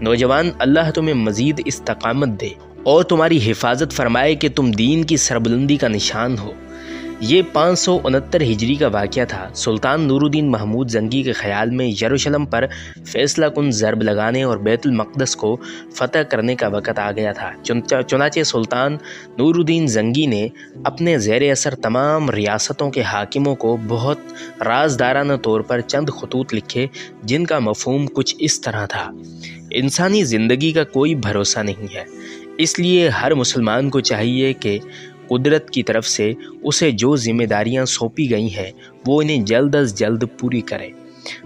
Speaker 1: نوجوان، اللہ تمہیں مزید استقامت دے اور تمہاری حفاظت فرمائے کہ تم دین کی سربلندی کا نشان ہو۔ یہ 569 ہجری کا واقعہ تھا۔ سلطان نور الدین محمود زنگی کے خیال میں یروشلم پر فیصلہ کن ضرب لگانے اور بیت المقدس کو فتح کرنے کا وقت آ گیا تھا۔ چنانچہ سلطان نور الدین زنگی نے اپنے زیر اثر تمام ریاستوں کے حاکموں کو بہت رازدارانہ طور پر چند خطوط لکھے جن کا مفہوم کچھ اس طرح تھا: انسانی زندگی کا کوئی بھروسہ نہیں ہے، اس لیے ہر مسلمان کو چاہیے کہ قدرت کی طرف سے اسے جو ذمہ داریاں سونپی گئی ہیں وہ انہیں جلد از جلد پوری کرے۔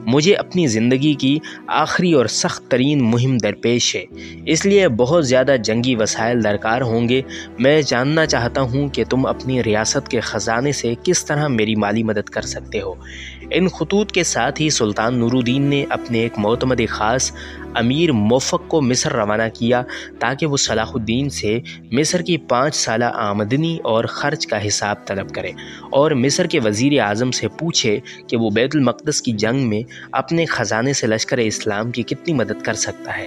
Speaker 1: مجھے اپنی زندگی کی آخری اور سخت ترین مہم درپیش ہے، اس لیے بہت زیادہ جنگی وسائل درکار ہوں گے۔ میں جاننا چاہتا ہوں کہ تم اپنی ریاست کے خزانے سے کس طرح میری مالی مدد کر سکتے ہو۔ ان خطوط کے ساتھ ہی سلطان نور الدین نے اپنے ایک معتمد خاص امیر موفق کو مصر روانہ کیا تاکہ وہ صلاح الدین سے مصر کی 5 سالہ آمدنی اور خرچ کا حساب طلب کرے اور مصر کے وزیر اعظم سے پوچھے کہ وہ بیت المقدس کی جنگ میں اپنے خزانے سے لشکر اسلام کی کتنی مدد کر سکتا ہے۔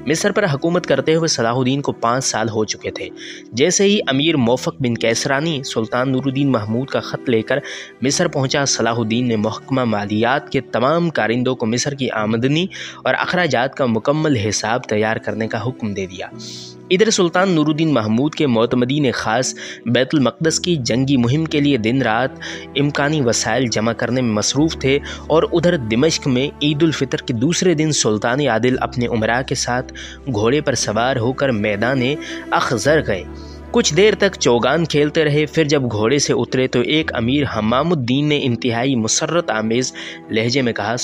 Speaker 1: مصر پر حکومت کرتے ہوئے صلاح الدین کو 5 سال ہو چکے تھے۔ جیسے ہی امیر موفق بن کیسرانی سلطان نور الدین محمود کا خط لے کر مصر پہنچا، صلاح الدین نے محکمہ مالیات کے تمام کارندوں کو مصر کی آمدنی اور اخراجات کا مکمل حساب تیار کرنے کا حکم دے دیا۔ ادھر سلطان نور الدین محمود کے معتمدین خاص بیت المقدس کی جنگی مہم کے لیے دن رات امکانی وسائل جمع کرنے میں مصروف تھے، اور ادھر دمشق میں عید الفطر کے دوسرے دن سلطان عادل اپنے امراء کے ساتھ گھوڑے پر سوار ہو کر میدان اخضر گئے۔ کچھ دیر تک چوگان کھیلتے رہے، پھر جب گھوڑے سے اترے تو ایک امیر حمام الدین نے انتہائی مسرت آمیز لہجے میں کہا: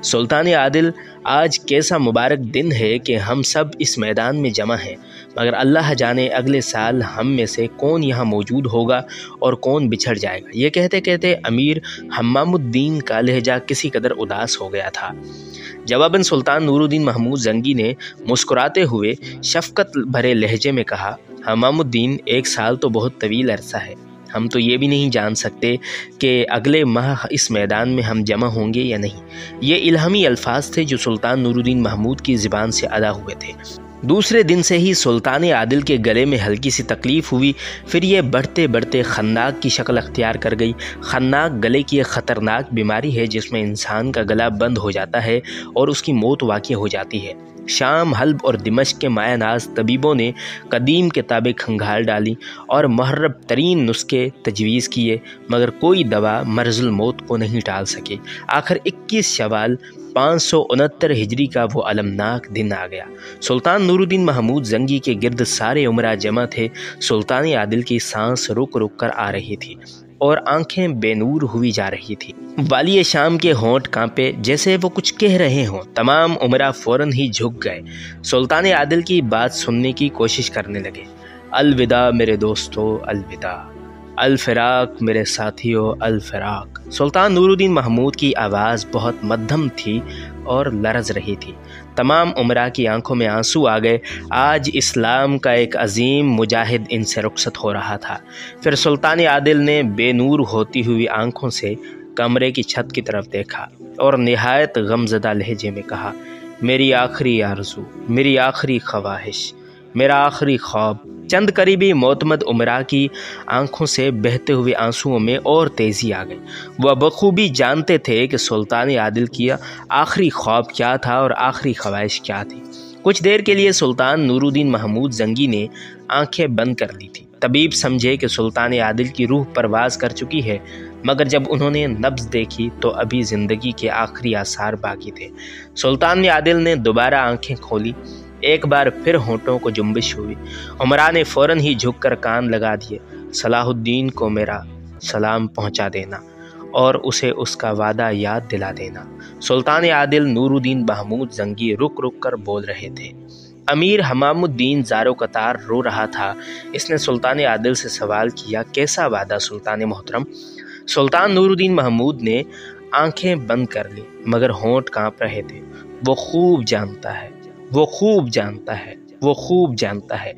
Speaker 1: سلطان عادل، آج کیسا مبارک دن ہے کہ ہم سب اس میدان میں جمع ہیں، مگر اللہ جانے اگلے سال ہم میں سے کون یہاں موجود ہوگا اور کون بچھڑ جائے گا۔ یہ کہتے کہتے امیر حمام الدین کا لہجہ کسی قدر اداس ہو گیا تھا۔ جواباً سلطان نور الدین محمود زنگی نے مسکراتے ہوئے شفقت بھرے لہجے میں کہا: حمام الدین، 1 سال تو بہت طویل عرصہ ہے، ہم تو یہ بھی نہیں جان سکتے کہ اگلے ماہ اس میدان میں ہم جمع ہوں گے یا نہیں۔ یہ الہامی الفاظ تھے جو سلطان نور الدین محمود کی زبان سے ادا ہوئے تھے۔ دوسرے دن سے ہی سلطان عادل کے گلے میں ہلکی سی تکلیف ہوئی، پھر یہ بڑھتے بڑھتے خناق کی شکل اختیار کر گئی۔ خناق گلے کی ایک خطرناک بیماری ہے جس میں انسان کا گلا بند ہو جاتا ہے اور اس کی موت واقع ہو جاتی ہے۔ شام، حلب اور دمشق کے مایہ ناز طبیبوں نے قدیم کتابیں کھنگال ڈالی اور محرب ترین نسخے تجویز کیے، مگر کوئی دوا مرض الموت کو نہیں ٹال سکے۔ آخر 21 شوال 569 ہجری کا وہ المناک دن آ گیا۔ سلطان نور الدین محمود زنگی کے گرد سارے امراء جمع تھے۔ سلطان عادل کی سانس رک رک کر آ رہی تھی اور آنکھیں بے نور ہوئی جا رہی تھی۔ والی شام کے ہونٹ کانپے جیسے وہ کچھ کہہ رہے ہوں۔ تمام امراء فوراً ہی جھک گئے، سلطان عادل کی بات سننے کی کوشش کرنے لگے۔ الوداع میرے دوستو، الوداع، الفراق میرے ساتھیو، الفراق۔ سلطان نور الدین محمود کی آواز بہت مدھم تھی اور لرز رہی تھی۔ تمام امراء کی آنکھوں میں آنسو آ گئے۔ آج اسلام کا ایک عظیم مجاہد ان سے رخصت ہو رہا تھا۔ پھر سلطان عادل نے بے نور ہوتی ہوئی آنکھوں سے کمرے کی چھت کی طرف دیکھا اور نہایت غمزدہ لہجے میں کہا: میری آخری آرزو، میری آخری خواہش، میرا آخری خواب۔ چند قریبی معتمد امراء کی آنکھوں سے بہتے ہوئے آنسوؤں میں اور تیزی آ گئی۔ وہ بخوبی جانتے تھے کہ سلطان عادل کی آخری خواب کیا تھا اور آخری خواہش کیا تھی۔ کچھ دیر کے لیے سلطان نور الدین محمود زنگی نے آنکھیں بند کر لی تھیں۔ طبیب سمجھے کہ سلطان عادل کی روح پرواز کر چکی ہے، مگر جب انہوں نے نبض دیکھی تو ابھی زندگی کے آخری آثار باقی تھے۔ سلطان عادل نے دوبارہ آنکھیں کھولی، ایک بار پھر ہونٹوں کو جنبش ہوئی۔ امراء نے فوراً ہی جھک کر کان لگا دیے۔ صلاح الدین کو میرا سلام پہنچا دینا اور اسے اس کا وعدہ یاد دلا دینا۔ سلطان عادل نور الدین محمود زنگی رک رک کر بول رہے تھے: امیر حمام الدین زارو قطار رو رہا تھا۔ اس نے سلطان عادل سے سوال کیا، کیسا وعدہ سلطان محترم؟ سلطان نور الدین محمود نے آنکھیں بند کر لی مگر ہونٹ کانپ رہے تھے۔ وہ خوب جانتا ہے، وہ خوب جانتا ہے، وہ خوب جانتا ہے۔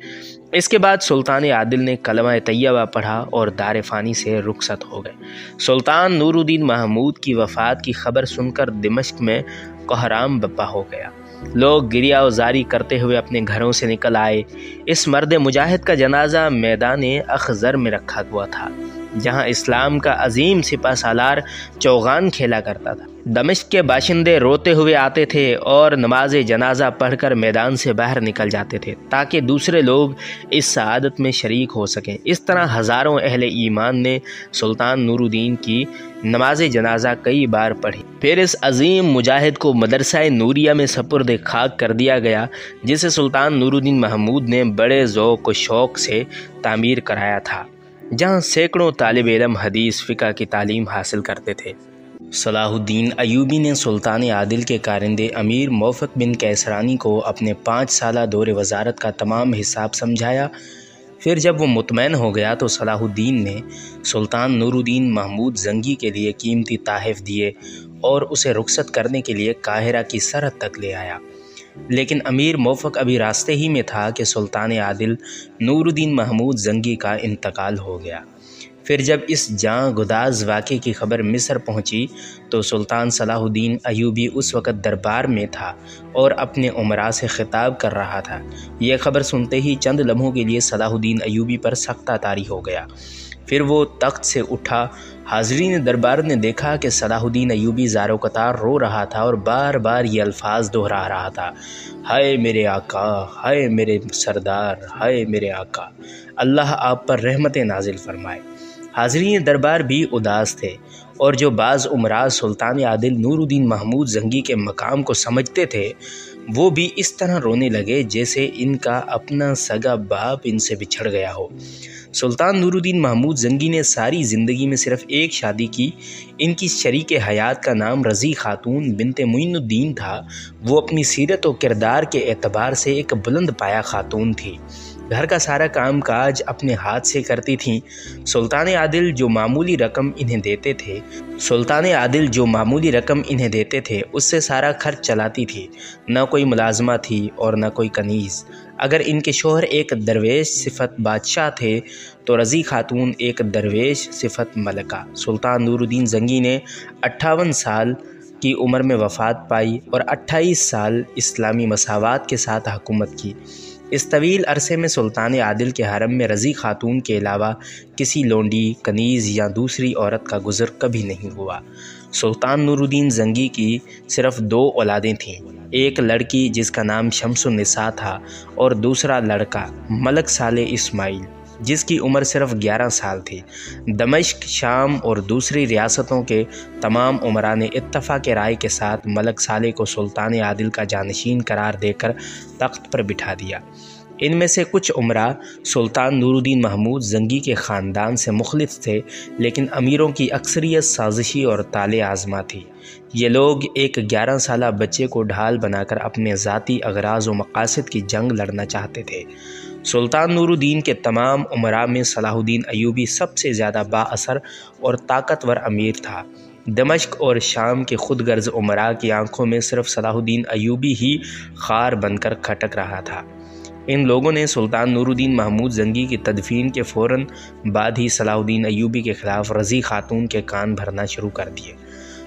Speaker 1: اس کے بعد سلطان عادل نے کلمہ طیبہ پڑھا اور دار فانی سے رخصت ہو گئے۔ سلطان نور الدین محمود کی وفات کی خبر سن کر دمشق میں کوہرام بپا ہو گیا۔ لوگ گریہ و زاری کرتے ہوئے اپنے گھروں سے نکل آئے۔ اس مرد مجاہد کا جنازہ میدان اخضر میں رکھا ہوا تھا جہاں اسلام کا عظیم سپہ سالار چوغان کھیلا کرتا تھا۔ دمشق کے باشندے روتے ہوئے آتے تھے اور نماز جنازہ پڑھ کر میدان سے باہر نکل جاتے تھے تاکہ دوسرے لوگ اس سعادت میں شریک ہو سکیں۔ اس طرح ہزاروں اہل ایمان نے سلطان نور الدین کی نماز جنازہ کئی بار پڑھی۔ پھر اس عظیم مجاہد کو مدرسہ نوریہ میں سپرد خاک کر دیا گیا جسے سلطان نور الدین محمود نے بڑے ذوق و شوق سے تعمیر کرایا تھا، جہاں سینکڑوں طالب علم حدیث فقہ کی تعلیم حاصل کرتے تھے۔ صلاح الدین ایوبی نے سلطان عادل کے کارندے امیر موفق بن کیسرانی کو اپنے 5 سالہ دور وزارت کا تمام حساب سمجھایا۔ پھر جب وہ مطمئن ہو گیا تو صلاح الدین نے سلطان نور الدین محمود زنگی کے لیے قیمتی تحائف دیے اور اسے رخصت کرنے کے لیے قاہرہ کی سرحد تک لے آیا۔ لیکن امیر موفق ابھی راستے ہی میں تھا کہ سلطان عادل نور الدین محمود زنگی کا انتقال ہو گیا۔ پھر جب اس جاں گداز واقعے کی خبر مصر پہنچی تو سلطان صلاح الدین ایوبی اس وقت دربار میں تھا اور اپنے امراء سے خطاب کر رہا تھا۔ یہ خبر سنتے ہی چند لمحوں کے لیے صلاح الدین ایوبی پر سختہ طاری ہو گیا۔ پھر وہ تخت سے اٹھا۔ حاضرین دربار نے دیکھا کہ صلاح الدین ایوبی زارو قطار رو رہا تھا اور بار بار یہ الفاظ دہرا رہا تھا، ہائے میرے آقا، ہائے میرے سردار، ہائے میرے آقا، اللہ آپ پر رحمت نازل فرمائے۔ حاضرین دربار بھی اداس تھے اور جو بعض امراء سلطان عادل نور الدین محمود زنگی کے مقام کو سمجھتے تھے وہ بھی اس طرح رونے لگے جیسے ان کا اپنا سگا باپ ان سے بچھڑ گیا ہو۔ سلطان نور الدین محمود زنگی نے ساری زندگی میں صرف ایک شادی کی۔ ان کی شریک حیات کا نام رضی خاتون بنت معین الدین تھا۔ وہ اپنی سیرت و کردار کے اعتبار سے ایک بلند پایہ خاتون تھی۔ گھر کا سارا کام کاج اپنے ہاتھ سے کرتی تھیں۔ سلطان عادل جو معمولی رقم انہیں دیتے تھے اس سے سارا خرچ چلاتی تھی۔ نہ کوئی ملازمہ تھی اور نہ کوئی کنیز۔ اگر ان کے شوہر ایک درویش صفت بادشاہ تھے تو رضی خاتون ایک درویش صفت ملکہ۔ سلطان نور الدین زنگی نے 58 سال کی عمر میں وفات پائی اور 28 سال اسلامی مساوات کے ساتھ حکومت کی۔ اس طویل عرصے میں سلطان عادل کے حرم میں رضی خاتون کے علاوہ کسی لونڈی، کنیز یا دوسری عورت کا گزر کبھی نہیں ہوا۔ سلطان نور الدین زنگی کی صرف 2 اولادیں تھیں، ایک لڑکی جس کا نام شمس النساء تھا اور دوسرا لڑکا ملک صالح اسماعیل جس کی عمر صرف 11 سال تھی۔ دمشق، شام اور دوسری ریاستوں کے تمام امراء نے اتفاق رائے کے ساتھ ملک صالح کو سلطان عادل کا جانشین قرار دے کر تخت پر بٹھا دیا۔ ان میں سے کچھ امراء سلطان نور الدین محمود زنگی کے خاندان سے مخلص تھے، لیکن امیروں کی اکثریت سازشی اور طالع آزما تھی۔ یہ لوگ ایک 11 سالہ بچے کو ڈھال بنا کر اپنے ذاتی اغراض و مقاصد کی جنگ لڑنا چاہتے تھے۔ سلطان نور الدین کے تمام امراء میں صلاح الدین ایوبی سب سے زیادہ با اثر اور طاقتور امیر تھا۔ دمشق اور شام کے خود غرض امراء کی آنکھوں میں صرف صلاح الدین ایوبی ہی خار بن کر کھٹک رہا تھا۔ ان لوگوں نے سلطان نور الدین محمود زنگی کی تدفین کے فوراً بعد ہی صلاح الدین ایوبی کے خلاف رضی خاتون کے کان بھرنا شروع کر دیے۔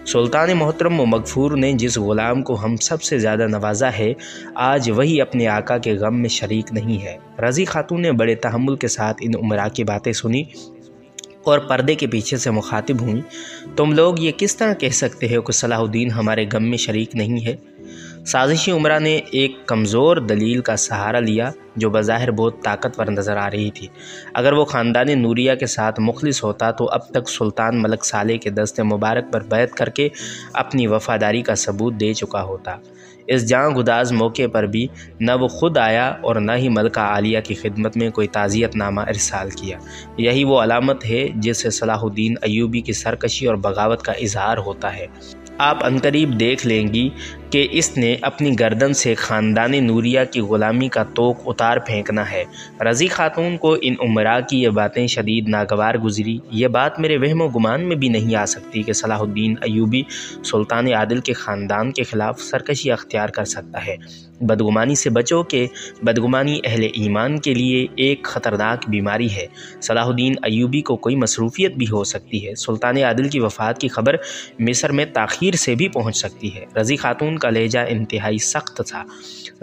Speaker 1: سلطان محترم و مغفور نے جس غلام کو ہم سب سے زیادہ نوازا ہے، آج وہی اپنے آقا کے غم میں شریک نہیں ہے۔ رضی خاتون نے بڑے تحمل کے ساتھ ان امراء کی باتیں سنی اور پردے کے پیچھے سے مخاطب ہوئیں، تم لوگ یہ کس طرح کہہ سکتے ہو کہ صلاح الدین ہمارے غم میں شریک نہیں ہے؟ سازشی امراء نے ایک کمزور دلیل کا سہارا لیا جو بظاہر بہت طاقتور نظر آ رہی تھی۔ اگر وہ خاندان نوریہ کے ساتھ مخلص ہوتا تو اب تک سلطان ملک صالح کے دست مبارک پر بیعت کر کے اپنی وفاداری کا ثبوت دے چکا ہوتا۔ اس جاں گداز موقع پر بھی نہ وہ خود آیا اور نہ ہی ملکہ عالیہ کی خدمت میں کوئی تعزیت نامہ ارسال کیا۔ یہی وہ علامت ہے جس سے صلاح الدین ایوبی کی سرکشی اور بغاوت کا اظہار ہوتا ہے۔ آپ عنقریب دیکھ لیں گی کہ اس نے اپنی گردن سے خاندان نوریہ کی غلامی کا طوق اتار پھینکنا ہے۔ رضی خاتون کو ان امراء کی یہ باتیں شدید ناگوار گزری۔ یہ بات میرے وہم و گمان میں بھی نہیں آ سکتی کہ صلاح الدین ایوبی سلطان عادل کے خاندان کے خلاف سرکشی اختیار کر سکتا ہے۔ بدگمانی سے بچو کہ بدگمانی اہل ایمان کے لیے ایک خطرناک بیماری ہے۔ صلاح الدین ایوبی کو کوئی مصروفیت بھی ہو سکتی ہے۔ سلطان عادل کی وفات کی خبر مصر میں تاخیر سے بھی پہنچ سکتی ہے۔ رضی خاتون کا لہجہ انتہائی سخت تھا۔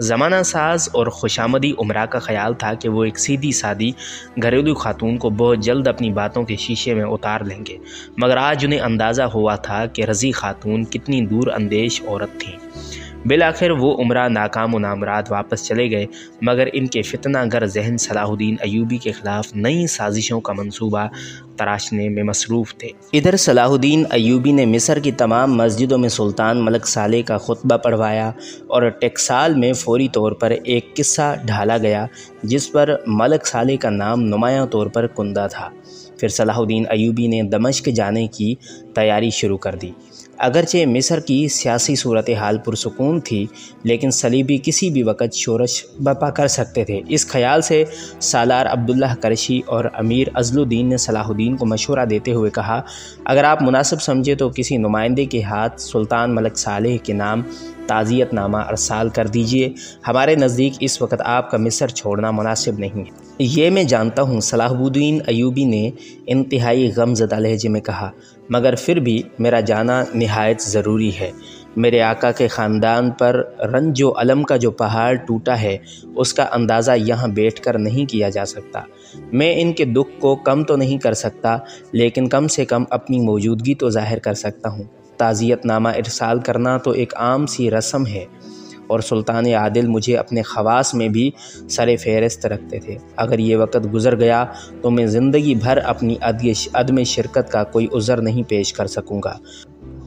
Speaker 1: زمانہ ساز اور خوشامدی امراء کا خیال تھا کہ وہ ایک سیدھی سادی گھریلو خاتون کو بہت جلد اپنی باتوں کے شیشے میں اتار لیں گے، مگر آج انہیں اندازہ ہوا تھا کہ رضی خاتون کتنی دور اندیش عورت تھیں۔ بالآخر وہ امراء ناکام و نامراد واپس چلے گئے، مگر ان کے فتنہ گر ذہن صلاح الدین ایوبی کے خلاف نئی سازشوں کا منصوبہ تراشنے میں مصروف تھے۔ ادھر صلاح الدین ایوبی نے مصر کی تمام مسجدوں میں سلطان ملک صالح کا خطبہ پڑھوایا اور ٹیکسال میں فوری طور پر ایک قصہ ڈھالا گیا جس پر ملک صالح کا نام نمایاں طور پر کندہ تھا۔ پھر صلاح الدین ایوبی نے دمشق جانے کی تیاری شروع کر دی۔ اگرچہ مصر کی سیاسی صورتحال پرسکون تھی، لیکن صلیبی کسی بھی وقت شورش برپا کر سکتے تھے۔ اس خیال سے سالار عبداللہ قرشی اور امیر عزل الدین نے صلاح الدین کو مشورہ دیتے ہوئے کہا، اگر آپ مناسب سمجھے تو کسی نمائندے کے ہاتھ سلطان ملک صالح کے نام تعزیت نامہ ارسال کر دیجیے۔ ہمارے نزدیک اس وقت آپ کا مصر چھوڑنا مناسب نہیں ہے۔ یہ میں جانتا ہوں، صلاح الدین ایوبی نے انتہائی غم زدہ لہجے میں کہا، مگر پھر بھی میرا جانا نہایت ضروری ہے۔ میرے آقا کے خاندان پر رنج و الم کا جو پہاڑ ٹوٹا ہے اس کا اندازہ یہاں بیٹھ کر نہیں کیا جا سکتا۔ میں ان کے دکھ کو کم تو نہیں کر سکتا، لیکن کم سے کم اپنی موجودگی تو ظاہر کر سکتا ہوں۔ تعزیت نامہ ارسال کرنا تو ایک عام سی رسم ہے، اور سلطان عادل مجھے اپنے خواص میں بھی سر فہرست رکھتے تھے۔ اگر یہ وقت گزر گیا تو میں زندگی بھر اپنی عدم شرکت کا کوئی عذر نہیں پیش کر سکوں گا۔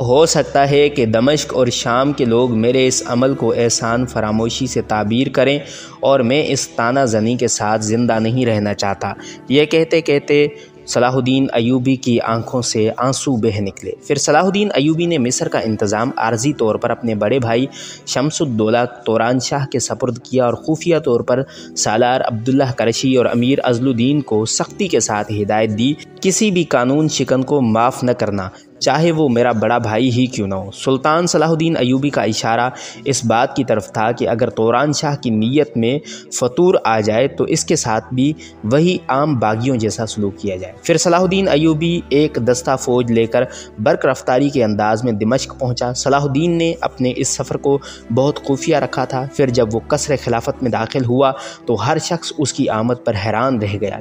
Speaker 1: ہو سکتا ہے کہ دمشق اور شام کے لوگ میرے اس عمل کو احسان فراموشی سے تعبیر کریں، اور میں اس طعنہ زنی کے ساتھ زندہ نہیں رہنا چاہتا۔ یہ کہتے کہتے صلاح الدین ایوبی کی آنکھوں سے آنسو بہہ نکلے۔ پھر صلاح الدین ایوبی نے مصر کا انتظام عارضی طور پر اپنے بڑے بھائی شمس الدولہ توران شاہ کے سپرد کیا، اور خفیہ طور پر سالار عبداللہ قرشی اور امیر عزل الدین کو سختی کے ساتھ ہدایت دی، کسی بھی قانون شکن کو معاف نہ کرنا، چاہے وہ میرا بڑا بھائی ہی کیوں نہ ہو۔ سلطان صلاح الدین ایوبی کا اشارہ اس بات کی طرف تھا کہ اگر توران شاہ کی نیت میں فطور آ جائے تو اس کے ساتھ بھی وہی عام باغیوں جیسا سلوک کیا جائے۔ پھر صلاح الدین ایوبی ایک دستہ فوج لے کر برق رفتاری کے انداز میں دمشق پہنچا۔ صلاح الدین نے اپنے اس سفر کو بہت خفیہ رکھا تھا۔ پھر جب وہ قصر خلافت میں داخل ہوا تو ہر شخص اس کی آمد پر حیران رہ گیا۔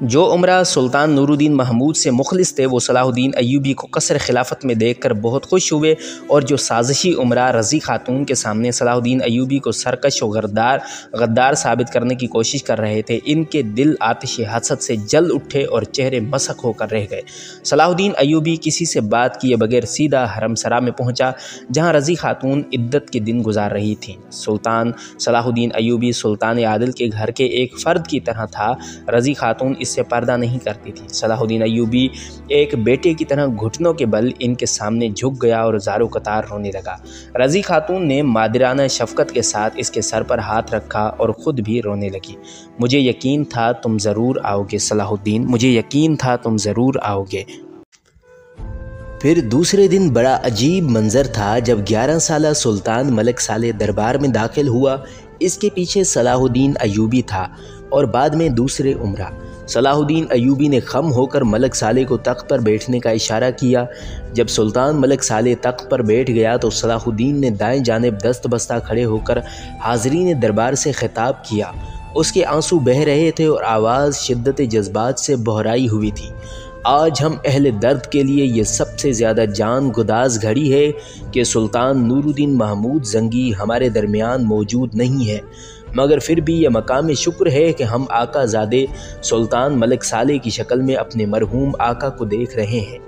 Speaker 1: جو عمرہ سلطان نور الدین محمود سے مخلص تھے وہ صلاح الدین ایوبی کو قصر خلافت میں دیکھ کر بہت خوش ہوئے، اور جو سازشی عمرہ رضی خاتون کے سامنے صلاح الدین ایوبی کو سرکش و غدار ثابت کرنے کی کوشش کر رہے تھے، ان کے دل آتش حسد سے جل اٹھے اور چہرے مسخ ہو کر رہ گئے۔ صلاح الدین ایوبی کسی سے بات کیے بغیر سیدھا حرم سرا میں پہنچا، جہاں رضی خاتون عدت کے دن گزار رہی تھیں۔ سلطان صلاح الدین ایوبی سلطان عادل کے گھر کے ایک فرد کی طرح تھا، رضی خاتون اس سے پردہ نہیں کرتی تھی۔ صلاح الدین ایوبی ایک بیٹے کی طرح گھٹنوں کے بل ان کے سامنے جھک گیا اور زارو قطار رونے لگا۔ رضی خاتون نے مادرانہ شفقت کے ساتھ اس کے سر پر ہاتھ رکھا اور خود بھی رونے لگی۔ مجھے یقین تھا تم ضرور آؤ گے صلاح الدین، مجھے یقین تھا تم ضرور آؤ گے۔ پھر دوسرے دن بڑا عجیب منظر تھا جب 11 سالہ سلطان ملک صالح دربار میں داخل ہوا۔ اس کے پیچھے صلاح الدین ایوبی تھا اور بعد میں دوسرے عمرہ۔ صلاح الدین ایوبی نے خم ہو کر ملک صالح کو تخت پر بیٹھنے کا اشارہ کیا۔ جب سلطان ملک صالح تخت پر بیٹھ گیا تو صلاح الدین نے دائیں جانب دست بستہ کھڑے ہو کر حاضرین دربار سے خطاب کیا۔ اس کے آنسو بہہ رہے تھے اور آواز شدت جذبات سے بہرائی ہوئی تھی۔ آج ہم اہل درد کے لیے یہ سب سے زیادہ جان گداز گھڑی ہے کہ سلطان نور الدین محمود زنگی ہمارے درمیان موجود نہیں ہے، مگر پھر بھی یہ مقام شکر ہے کہ ہم آقا زادے سلطان ملک صالح کی شکل میں اپنے مرحوم آقا کو دیکھ رہے ہیں۔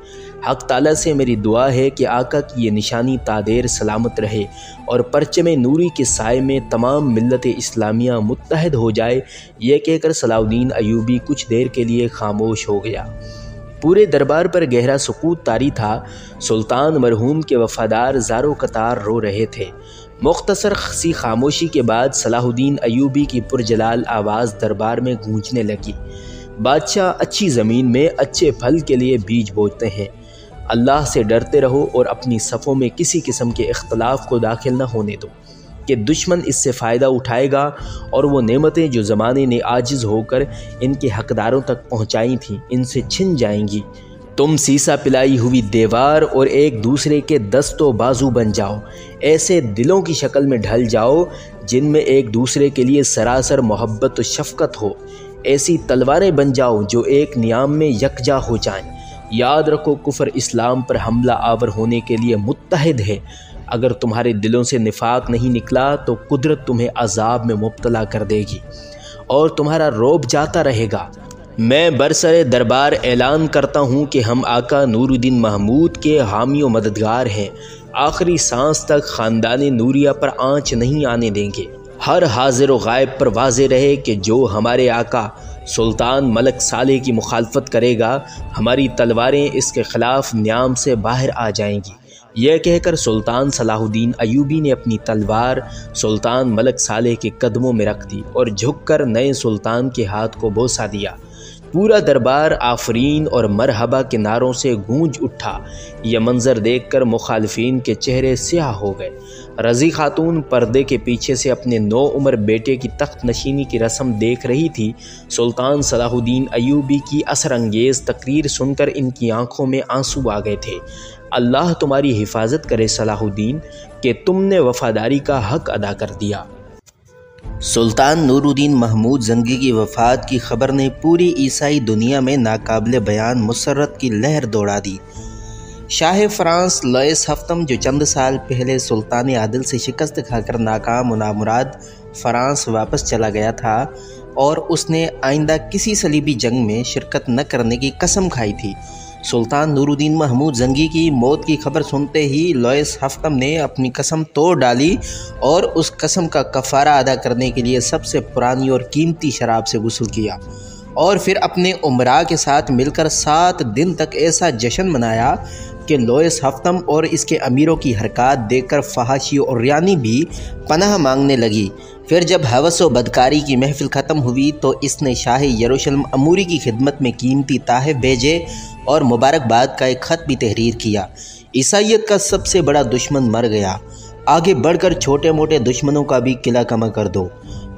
Speaker 1: حق تعالیٰ سے میری دعا ہے کہ آقا کی یہ نشانی تادیر سلامت رہے اور پرچم نوری کے سائے میں تمام ملت اسلامیہ متحد ہو جائے۔ یہ کہہ کر صلاح الدین ایوبی کچھ دیر کے لیے خاموش ہو گیا۔ پورے دربار پر گہرا سکوت طاری تھا۔ سلطان مرحوم کے وفادار زارو قطار رو رہے تھے۔ مختصر سی خاموشی کے بعد صلاح الدین ایوبی کی پرجلال آواز دربار میں گونجنے لگی۔ بادشاہ اچھی زمین میں اچھے پھل کے لیے بیج بوتے ہیں۔ اللہ سے ڈرتے رہو اور اپنی صفوں میں کسی قسم کے اختلاف کو داخل نہ ہونے دو کہ دشمن اس سے فائدہ اٹھائے گا اور وہ نعمتیں جو زمانے نے عاجز ہو کر ان کے حقداروں تک پہنچائی تھیں ان سے چھن جائیں گی۔ تم سیسا پلائی ہوئی دیوار اور ایک دوسرے کے دست و بازو بن جاؤ، ایسے دلوں کی شکل میں ڈھل جاؤ جن میں ایک دوسرے کے لیے سراسر محبت و شفقت ہو، ایسی تلواریں بن جاؤ جو ایک نیام میں یکجا ہو جائیں۔ یاد رکھو کفر اسلام پر حملہ آور ہونے کے لیے متحد ہے۔ اگر تمہارے دلوں سے نفاق نہیں نکلا تو قدرت تمہیں عذاب میں مبتلا کر دے گی اور تمہارا رعب جاتا رہے گا۔ میں برسر دربار اعلان کرتا ہوں کہ ہم آقا نور الدین محمود کے حامی و مددگار ہیں، آخری سانس تک خاندان نوریہ پر آنچ نہیں آنے دیں گے۔ ہر حاضر و غائب پر واضح رہے کہ جو ہمارے آقا سلطان ملک صالح کی مخالفت کرے گا ہماری تلواریں اس کے خلاف نیام سے باہر آ جائیں گی۔ یہ کہہ کر سلطان صلاح الدین ایوبی نے اپنی تلوار سلطان ملک صالح کے قدموں میں رکھ دی اور جھک کر نئے سلطان کے ہاتھ کو بوسہ دیا۔ پورا دربار آفرین اور مرحبا کے نعروں سے گونج اٹھا۔ یہ منظر دیکھ کر مخالفین کے چہرے سیاہ ہو گئے۔ رضی خاتون پردے کے پیچھے سے اپنے 9 عمر بیٹے کی تخت نشینی کی رسم دیکھ رہی تھی۔ سلطان صلاح الدین ایوبی کی اثر انگیز تقریر سن کر ان کی آنکھوں میں آنسو آ گئے تھے۔ اللہ تمہاری حفاظت کرے صلاح الدین کہ تم نے وفاداری کا حق ادا کر دیا۔
Speaker 2: سلطان نور الدین محمود زنگی کی وفات کی خبر نے پوری عیسائی دنیا میں ناقابل بیان مسرت کی لہر دوڑا دی۔ شاہ فرانس لوئس ہفتم جو چند سال پہلے سلطان عادل سے شکست کھا کر ناکام و نامراد فرانس واپس چلا گیا تھا اور اس نے آئندہ کسی صلیبی جنگ میں شرکت نہ کرنے کی قسم کھائی تھی، سلطان نور الدین محمود زنگی کی موت کی خبر سنتے ہی لوئس ہفتم نے اپنی قسم توڑ ڈالی اور اس قسم کا کفارہ ادا کرنے کے لیے سب سے پرانی اور قیمتی شراب سے غسل کیا اور پھر اپنے امراء کے ساتھ مل کر 7 دن تک ایسا جشن منایا کہ لوئس ہفتم اور اس کے امیروں کی حرکات دیکھ کر فحاشی اور ریانی بھی پناہ مانگنے لگی۔ پھر جب ہوس و بدکاری کی محفل ختم ہوئی تو اس نے شاہ یروشلم اموری کی خدمت میں قیمتی تحائف بھیجے اور مبارکباد کا ایک خط بھی تحریر کیا۔ عیسائیت کا سب سے بڑا دشمن مر گیا، آگے بڑھ کر چھوٹے موٹے دشمنوں کا بھی قلعہ کما کر دو،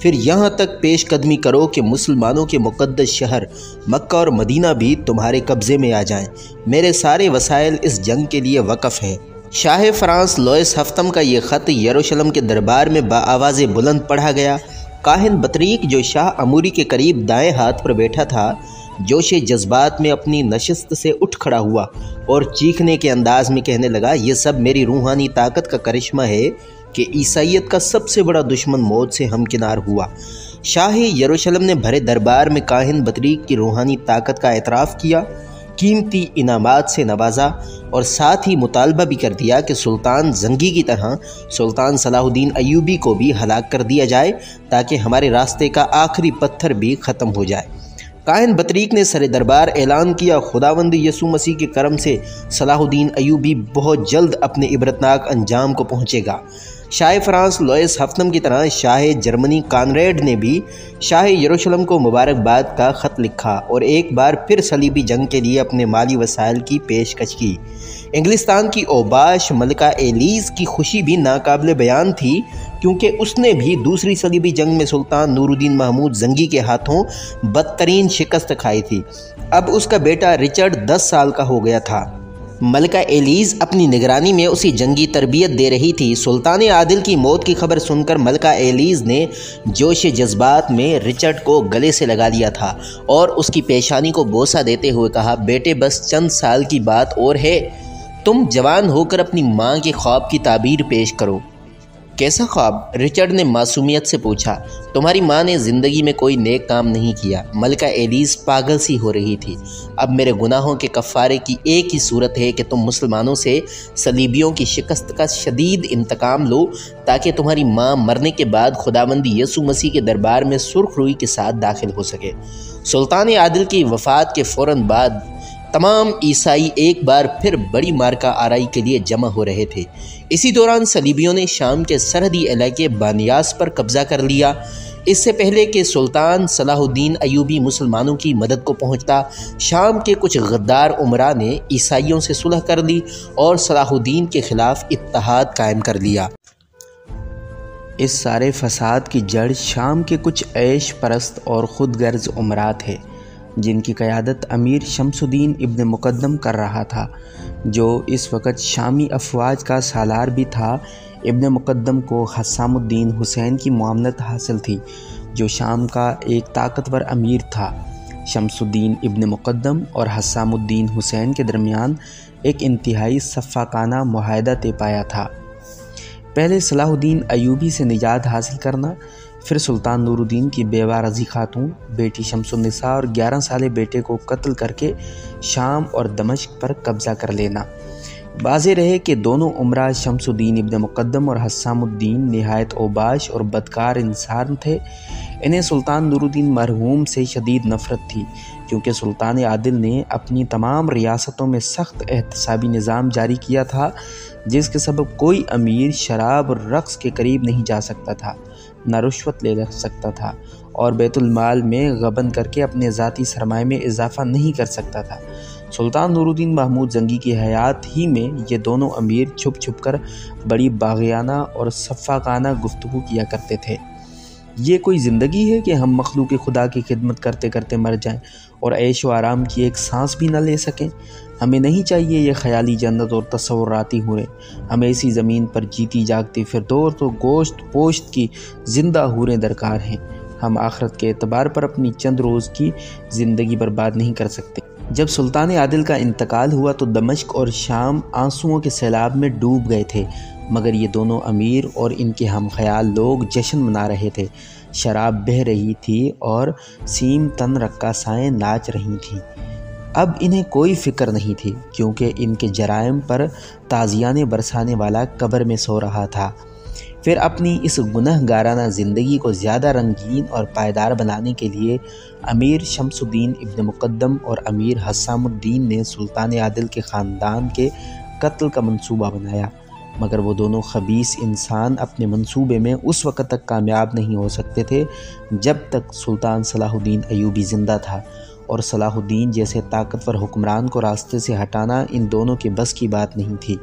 Speaker 2: پھر یہاں تک پیش قدمی کرو کہ مسلمانوں کے مقدس شہر مکہ اور مدینہ بھی تمہارے قبضے میں آ جائیں۔ میرے سارے وسائل اس جنگ کے لیے وقف ہیں۔ شاہ فرانس لوئس ہفتم کا یہ خط یروشلم کے دربار میں بآواز بلند پڑھا گیا۔ کاہن بطریق جو شاہ اموری کے قریب دائیں ہاتھ پر بیٹھا تھا جوش جذبات میں اپنی نشست سے اٹھ کھڑا ہوا اور چیخنے کے انداز میں کہنے لگا، یہ سب میری روحانی طاقت کا کرشمہ ہے کہ عیسائیت کا سب سے بڑا دشمن موت سے ہمکنار ہوا۔ شاہ یروشلم نے بھرے دربار میں کاہن بطریق کی روحانی طاقت کا اعتراف کیا، قیمتی انعامات سے نوازا اور ساتھ ہی مطالبہ بھی کر دیا کہ سلطان زنگی کی طرح سلطان صلاح الدین ایوبی کو بھی ہلاک کر دیا جائے تاکہ ہمارے راستے کا آخری پتھر بھی ختم ہو جائے۔ کاہن بطریق نے سر دربار اعلان کیا، خداوند یسوع مسیح کے کرم سے صلاح الدین ایوبی بہت جلد اپنے عبرتناک انجام کو پہنچے گا۔ شاہ فرانس لوئس ہفتم کی طرح شاہ جرمنی کانریڈ نے بھی شاہ یروشلم کو مبارکباد کا خط لکھا اور ایک بار پھر صلیبی جنگ کے لیے اپنے مالی وسائل کی پیشکش کی۔ انگلستان کی اوباش ملکہ ایلیز کی خوشی بھی ناقابل بیان تھی کیونکہ اس نے بھی دوسری صلیبی جنگ میں سلطان نور الدین محمود زنگی کے ہاتھوں بدترین شکست کھائی تھی۔ اب اس کا بیٹا رچرڈ 10 سال کا ہو گیا تھا۔ ملکہ ایلیز اپنی نگرانی میں اسی جنگی تربیت دے رہی تھی۔ سلطان عادل کی موت کی خبر سن کر ملکہ ایلیز نے جوش جذبات میں رچرڈ کو گلے سے لگا لیا تھا اور اس کی پیشانی کو بوسہ دیتے ہوئے کہا، بیٹے بس چند سال کی بات اور ہے، تم جوان ہو کر اپنی ماں کے خواب کی تعبیر پیش کرو۔ کیسا خواب؟ رچرڈ نے معصومیت سے پوچھا۔ تمہاری ماں نے زندگی میں کوئی نیک کام نہیں کیا۔ ملکہ ایلیز پاگل سی ہو رہی تھی۔ اب میرے گناہوں کے کفارے کی ایک ہی صورت ہے کہ تم مسلمانوں سے صلیبیوں کی شکست کا شدید انتقام لو تاکہ تمہاری ماں مرنے کے بعد خداوند یسوع مسیح کے دربار میں سرخ روئی کے ساتھ داخل ہو سکے۔ سلطان عادل کی وفات کے فوراً بعد تمام عیسائی ایک بار پھر بڑی مارکہ آرائی کے لیے جمع ہو رہے تھے۔ اسی دوران صلیبیوں نے شام کے سرحدی علاقے بانیاس پر قبضہ کر لیا۔ اس سے پہلے کہ سلطان صلاح الدین ایوبی مسلمانوں کی مدد کو پہنچتا، شام کے کچھ غدار امراء نے عیسائیوں سے صلح کر لی اور صلاح الدین کے خلاف اتحاد قائم کر لیا۔ اس سارے فساد کی جڑ شام کے کچھ عیش پرست اور خود غرض امراء تھے، جن کی قیادت امیر شمس الدین ابن مقدم کر رہا تھا، جو اس وقت شامی افواج کا سالار بھی تھا۔ ابن مقدم کو حسام الدین حسین کی معاونت حاصل تھی، جو شام کا ایک طاقتور امیر تھا۔ شمس الدین ابن مقدم اور حسام الدین حسین کے درمیان ایک انتہائی شفاقانہ معاہدہ طے پایا تھا۔ پہلے صلاح الدین ایوبی سے نجات حاصل کرنا، پھر سلطان نور الدین کی بیوہ رضی خاتون، بیٹی شمس النساء اور 11 سالے بیٹے کو قتل کر کے شام اور دمشق پر قبضہ کر لینا۔ واضح رہے کہ دونوں امراء شمس الدین ابن مقدم اور حسام الدین نہایت اوباش اور بدکار انسان تھے۔ انہیں سلطان نور الدین مرحوم سے شدید نفرت تھی، کیونکہ سلطان عادل نے اپنی تمام ریاستوں میں سخت احتسابی نظام جاری کیا تھا، جس کے سبب کوئی امیر شراب اور رقص کے قریب نہیں جا سکتا تھا، نہ رشوت لے سکتا تھا، اور بیت المال میں غبن کر کے اپنے ذاتی سرمایہ میں اضافہ نہیں کر سکتا تھا۔ سلطان نور الدین محمود زنگی کی حیات ہی میں یہ دونوں امیر چھپ چھپ کر بڑی باغیانہ اور شفاقانہ گفتگو کیا کرتے تھے۔ یہ کوئی زندگی ہے کہ ہم مخلوق خدا کی خدمت کرتے کرتے مر جائیں اور عیش و آرام کی ایک سانس بھی نہ لے سکیں؟ ہمیں نہیں چاہیے یہ خیالی جنت اور تصوراتی حوریں، ہمیں اسی زمین پر جیتی جاگتی فردوس اور گوشت پوشت کی زندہ حوریں درکار ہیں۔ ہم آخرت کے اعتبار پر اپنی چند روز کی زندگی برباد نہیں کر سکتے۔ جب سلطان عادل کا انتقال ہوا تو دمشق اور شام آنسوؤں کے سیلاب میں ڈوب گئے تھے، مگر یہ دونوں امیر اور ان کے ہم خیال لوگ جشن منا رہے تھے۔ شراب بہہ رہی تھی اور سیم تن رقاصائیں ناچ رہی تھیں۔ اب انہیں کوئی فکر نہیں تھی، کیونکہ ان کے جرائم پر تازیانے برسانے والا قبر میں سو رہا تھا۔ پھر اپنی اس گنہ گارانہ زندگی کو زیادہ رنگین اور پائیدار بنانے کے لیے امیر شمس الدین ابن مقدم اور امیر حسام الدین نے سلطان عادل کے خاندان کے قتل کا منصوبہ بنایا، مگر وہ دونوں خبیث انسان اپنے منصوبے میں اس وقت تک کامیاب نہیں ہو سکتے تھے جب تک سلطان صلاح الدین ایوبی زندہ تھا، اور صلاح الدین جیسے طاقتور حکمران کو راستے سے ہٹانا ان دونوں کے بس کی بات نہیں تھی۔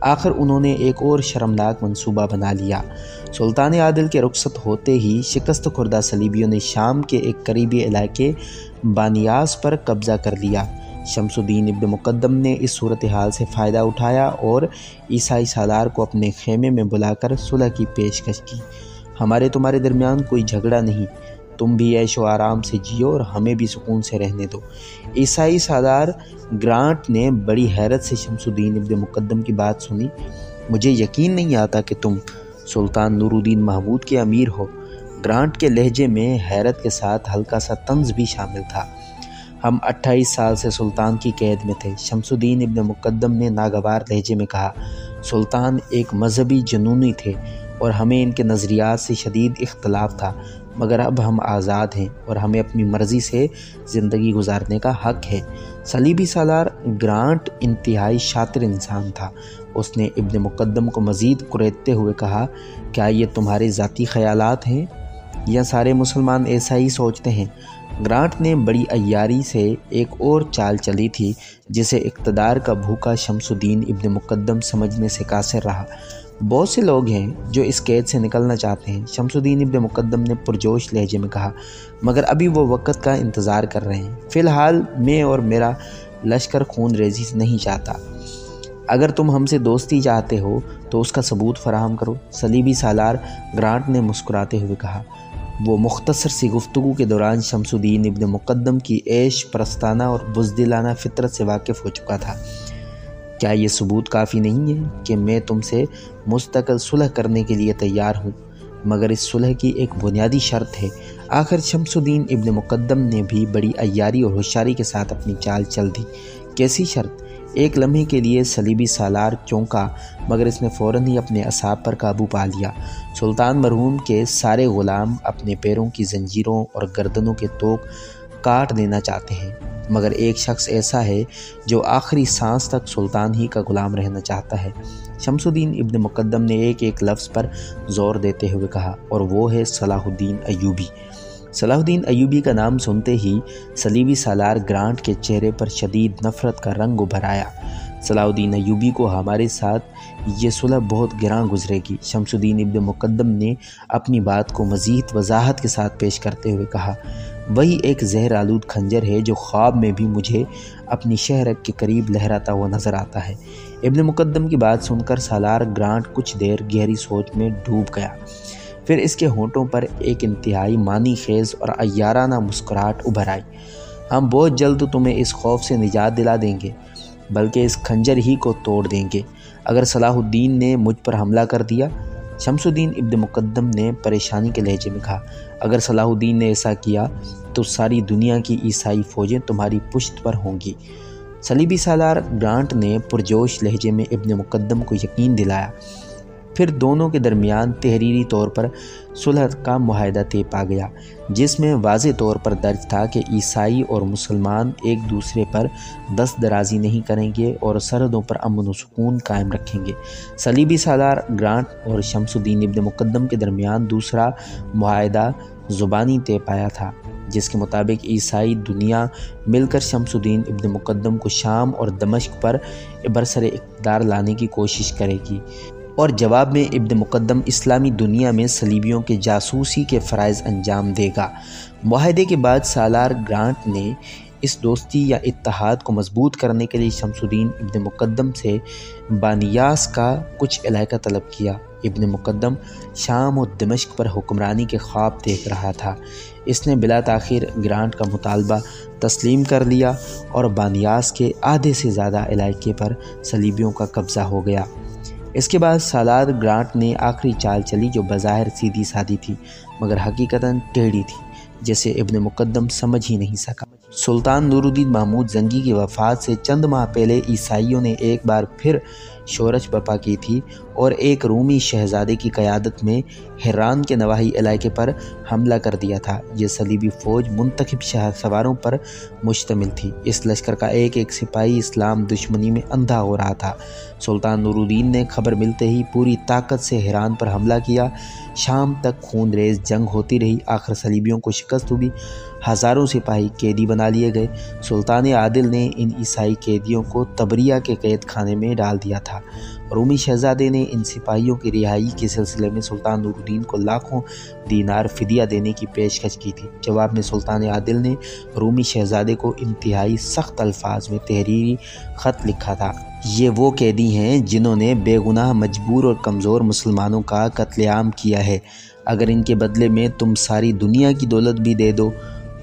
Speaker 2: آخر انہوں نے ایک اور شرمناک منصوبہ بنا لیا۔ سلطان عادل کے رخصت ہوتے ہی شکست خوردہ صلیبیوں نے شام کے ایک قریبی علاقے بانیاس پر قبضہ کر لیا۔ شمس الدین ابن مقدم نے اس صورتحال سے فائدہ اٹھایا اور عیسائی سالار کو اپنے خیمے میں بلا کر صلح کی پیشکش کی۔ ہمارے تمہارے درمیان کوئی جھگڑا نہیں، تم بھی عیش و آرام سے جیو اور ہمیں بھی سکون سے رہنے دو۔ عیسائی سالار گرانٹ نے بڑی حیرت سے شمس الدین ابن مقدم کی بات سنی۔ مجھے یقین نہیں آتا کہ تم سلطان نور الدین محمود کے امیر ہو۔ گرانٹ کے لہجے میں حیرت کے ساتھ ہلکا سا طنز بھی شامل تھا۔ ہم 28 سال سے سلطان کی قید میں تھے، شمس الدین ابن مقدم نے ناگوار لہجے میں کہا۔ سلطان ایک مذہبی جنونی تھے اور ہمیں ان کے نظریات سے شدید اختلاف تھا، مگر اب ہم آزاد ہیں اور ہمیں اپنی مرضی سے زندگی گزارنے کا حق ہے۔ صلیبی سالار گرانٹ انتہائی شاطر انسان تھا۔ اس نے ابن مقدم کو مزید کریدتے ہوئے کہا، کیا یہ تمہارے ذاتی خیالات ہیں یا سارے مسلمان ایسا ہی سوچتے ہیں؟ گرانٹ نے بڑی عیاری سے ایک اور چال چلی تھی، جسے اقتدار کا بھوکا شمس الدین ابن مقدم سمجھنے سے قاصر رہا۔ بہت سے لوگ ہیں جو اس قید سے نکلنا چاہتے ہیں، شمس الدین ابن مقدم نے پرجوش لہجے میں کہا، مگر ابھی وہ وقت کا انتظار کر رہے ہیں۔ فی الحال میں اور میرا لشکر خون ریزی نہیں چاہتا۔ اگر تم ہم سے دوستی چاہتے ہو تو اس کا ثبوت فراہم کرو۔ صلیبی سالار گرانٹ نے مسکراتے ہوئے کہا۔ وہ مختصر سی گفتگو کے دوران شمس الدین ابن مقدم کی عیش پرستانہ اور بزدلانہ فطرت سے واقف ہو چکا تھا۔ کیا یہ ثبوت کافی نہیں ہے کہ میں تم سے مستقل صلح کرنے کے لیے تیار ہوں؟ مگر اس صلح کی ایک بنیادی شرط ہے۔ آخر شمس الدین ابن مقدم نے بھی بڑی عیاری اور ہوشیاری کے ساتھ اپنی چال چل دی۔ کیسی شرط؟ ایک لمحے کے لیے صلیبی سالار چونکا، مگر اس نے فوراً ہی اپنے اعصاب پر قابو پا لیا۔ سلطان مرحوم کے سارے غلام اپنے پیروں کی زنجیروں اور گردنوں کے توق کاٹ دینا چاہتے ہیں۔ مگر ایک شخص ایسا ہے جو آخری سانس تک سلطان ہی کا غلام رہنا چاہتا ہے۔ شمس الدین ابن مقدم نے ایک ایک لفظ پر زور دیتے ہوئے کہا، اور وہ ہے صلاح الدین ایوبی۔ صلاح الدین ایوبی کا نام سنتے ہی صلیبی سالار گرانٹ کے چہرے پر شدید نفرت کا رنگ ابھر آیا۔ صلاح الدین ایوبی کو ہمارے ساتھ یہ صلح بہت گراں گزرے گی۔ شمس الدین ابن مقدم نے اپنی بات کو مزید وضاحت کے ساتھ پیش کرتے ہوئے کہا، وہی ایک زہر آلود خنجر ہے جو خواب میں بھی مجھے اپنی شہرک کے قریب لہراتا ہوا نظر آتا ہے۔ ابن مقدم کی بات سن کر سالار گرانٹ کچھ دیر گہری سوچ میں ڈوب گیا، پھر اس کے ہونٹوں پر ایک انتہائی معنی خیز اور عیارانہ مسکراہٹ ابھر آئی۔ ہم بہت جلد تمہیں اس خوف سے نجات دلا دیں گے، بلکہ اس خنجر ہی کو توڑ دیں گے اگر صلاح الدین نے مجھ پر حملہ کر دیا۔ شمس الدین ابن مقدم نے پریشانی کے لہجے میں کہا، اگر صلاح الدین نے ایسا کیا تو ساری دنیا کی عیسائی فوجیں تمہاری پشت پر ہوں گی۔ صلیبی سالار گرانٹ نے پرجوش لہجے میں ابن مقدم کو یقین دلایا، پھر دونوں کے درمیان تحریری طور پر صلح کا معاہدہ طے پا گیا، جس میں واضح طور پر درج تھا کہ عیسائی اور مسلمان ایک دوسرے پر دست درازی نہیں کریں گے اور سرحدوں پر امن و سکون قائم رکھیں گے۔ صلیبی سالار گرانٹ اور شمس الدین ابن مقدم کے درمیان دوسرا معاہدہ زبانی طے پایا تھا، جس کے مطابق عیسائی دنیا مل کر شمس الدین ابن مقدم کو شام اور دمشق پر برسر اقتدار لانے کی کوشش کرے گی، اور جواب میں ابن مقدم اسلامی دنیا میں صلیبیوں کے جاسوسی کے فرائض انجام دے گا۔ معاہدے کے بعد سالار گرانٹ نے اس دوستی یا اتحاد کو مضبوط کرنے کے لیے شمس الدین ابن مقدم سے بانیاس کا کچھ علاقہ طلب کیا۔ ابن مقدم شام و دمشق پر حکمرانی کے خواب دیکھ رہا تھا۔ اس نے بلا تاخیر گرانٹ کا مطالبہ تسلیم کر لیا اور بانیاس کے آدھے سے زیادہ علاقے پر صلیبیوں کا قبضہ ہو گیا۔ اس کے بعد سالار گرانٹ نے آخری چال چلی جو بظاہر سیدھی سادھی تھی مگر حقیقتاً ٹیڑھی تھی، جسے ابن مقدم سمجھ ہی نہیں سکا۔ سلطان نور الدین محمود زنگی کی وفات سے چند ماہ پہلے عیسائیوں نے ایک بار پھر شورش برپا کی تھی اور ایک رومی شہزادے کی قیادت میں حران کے نواحی علاقے پر حملہ کر دیا تھا۔ یہ صلیبی فوج منتخب شہر سواروں پر مشتمل تھی۔ اس لشکر کا ایک ایک سپاہی اسلام دشمنی میں اندھا ہو رہا تھا۔ سلطان نور الدین نے خبر ملتے ہی پوری طاقت سے حران پر حملہ کیا۔ شام تک خون ریز جنگ ہوتی رہی، آخر صلیبیوں کو شکست ہوئی، ہزاروں سپاہی قیدی بنا لیے گئے۔ سلطان عادل نے ان عیسائی قیدیوں کو تبریہ کے قید خانے میں ڈال دیا تھا۔ رومی شہزادے نے ان سپاہیوں کی رہائی کے سلسلے میں سلطان نور الدین کو لاکھوں دینار فدیہ دینے کی پیشکش کی تھی۔ جواب میں سلطان عادل نے رومی شہزادے کو انتہائی سخت الفاظ میں تحریری خط لکھا تھا۔ یہ وہ قیدی ہیں جنہوں نے بے گناہ مجبور اور کمزور مسلمانوں کا قتل عام کیا ہے۔ اگر ان کے بدلے میں تم ساری دنیا کی دولت بھی دے دو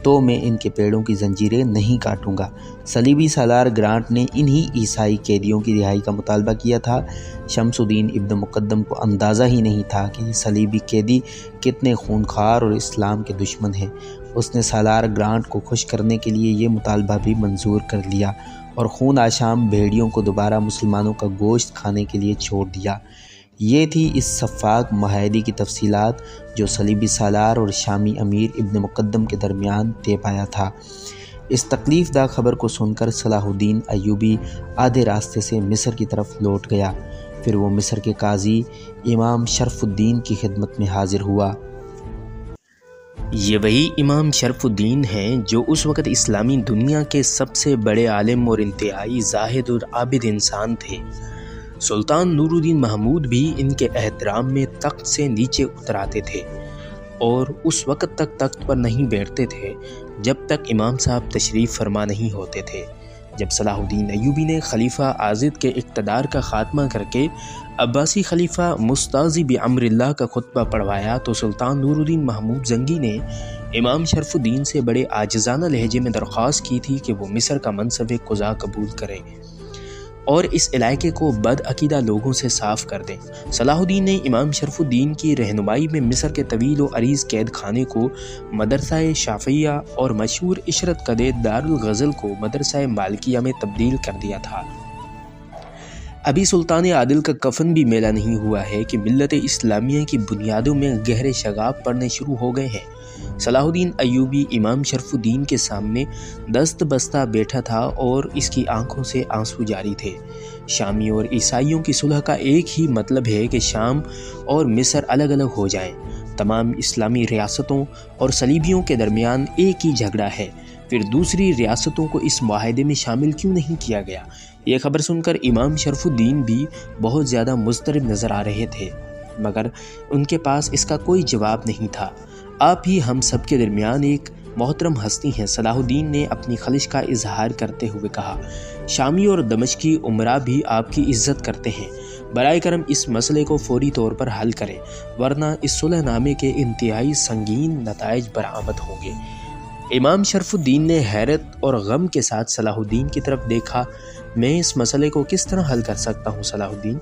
Speaker 2: تو میں ان کے پیڑوں کی زنجیریں نہیں کاٹوں گا۔ صلیبی سالار گرانٹ نے انہی عیسائی قیدیوں کی رہائی کا مطالبہ کیا تھا۔ شمس الدین ابن مقدم کو اندازہ ہی نہیں تھا کہ یہ صلیبی قیدی کتنے خونخوار اور اسلام کے دشمن ہیں۔ اس نے سالار گرانٹ کو خوش کرنے کے لیے یہ مطالبہ بھی منظور کر لیا اور خون آشام بھیڑیوں کو دوبارہ مسلمانوں کا گوشت کھانے کے لیے چھوڑ دیا۔ یہ تھی اس شفاق معاہدے کی تفصیلات جو صلیبی سالار اور شامی امیر ابن مقدم کے درمیان طے پایا تھا۔ اس تکلیف دہ خبر کو سن کر صلاح الدین ایوبی آدھے راستے سے مصر کی طرف لوٹ گیا۔ پھر وہ مصر کے قاضی امام شرف الدین کی خدمت میں حاضر ہوا۔
Speaker 1: یہ وہی امام شرف الدین ہیں جو اس وقت اسلامی دنیا کے سب سے بڑے عالم اور انتہائی زاہد اور عابد انسان تھے۔ سلطان نور الدین محمود بھی ان کے احترام میں تخت سے نیچے اتر آتے تھے اور اس وقت تک تخت پر نہیں بیٹھتے تھے جب تک امام صاحب تشریف فرما نہیں ہوتے تھے۔ جب صلاح الدین ایوبی نے خلیفہ عاضد کے اقتدار کا خاتمہ کر کے عباسی خلیفہ مستعصی بامر اللہ کا خطبہ پڑھوایا تو سلطان نور الدین محمود زنگی نے امام شرف الدین سے بڑے عاجزانہ لہجے میں درخواست کی تھی کہ وہ مصر کا منصب قضا قبول کریں اور اس علاقے کو بد عقیدہ لوگوں سے صاف کر دیں۔ صلاح الدین نے امام شرف الدین کی رہنمائی میں مصر کے طویل و عریض قید خانے کو مدرسہ شافعیہ اور مشہور عشرت قدے دارالغزل کو مدرسہ مالکیہ میں تبدیل کر دیا تھا۔ ابھی سلطان عادل کا کفن بھی میلا نہیں ہوا ہے کہ ملت اسلامیہ کی بنیادوں میں گہرے شگاف پڑنے شروع ہو گئے ہیں۔ صلاح الدین ایوبی امام شرف الدین کے سامنے دست بستہ بیٹھا تھا اور اس کی آنکھوں سے آنسو جاری تھے۔ شامی اور عیسائیوں کی صلح کا ایک ہی مطلب ہے کہ شام اور مصر الگ الگ ہو جائیں۔ تمام اسلامی ریاستوں اور صلیبیوں کے درمیان ایک ہی جھگڑا ہے، پھر دوسری ریاستوں کو اس معاہدے میں شامل کیوں نہیں کیا گیا؟ یہ خبر سن کر امام شرف الدین بھی بہت زیادہ مضطرب نظر آ رہے تھے، مگر ان کے پاس اس کا کوئی جواب نہیں تھا۔ آپ ہی ہم سب کے درمیان ایک محترم ہستی ہیں، صلاح الدین نے اپنی خلش کا اظہار کرتے ہوئے کہا۔ شامی اور دمشقی امراء بھی آپ کی عزت کرتے ہیں، برائے کرم اس مسئلے کو فوری طور پر حل کریں، ورنہ اس صلح نامے کے انتہائی سنگین نتائج برآمد ہوں گے۔ امام شرف الدین نے حیرت اور غم کے ساتھ صلاح الدین کی طرف دیکھا۔ میں اس مسئلے کو کس طرح حل کر سکتا ہوں صلاح الدین؟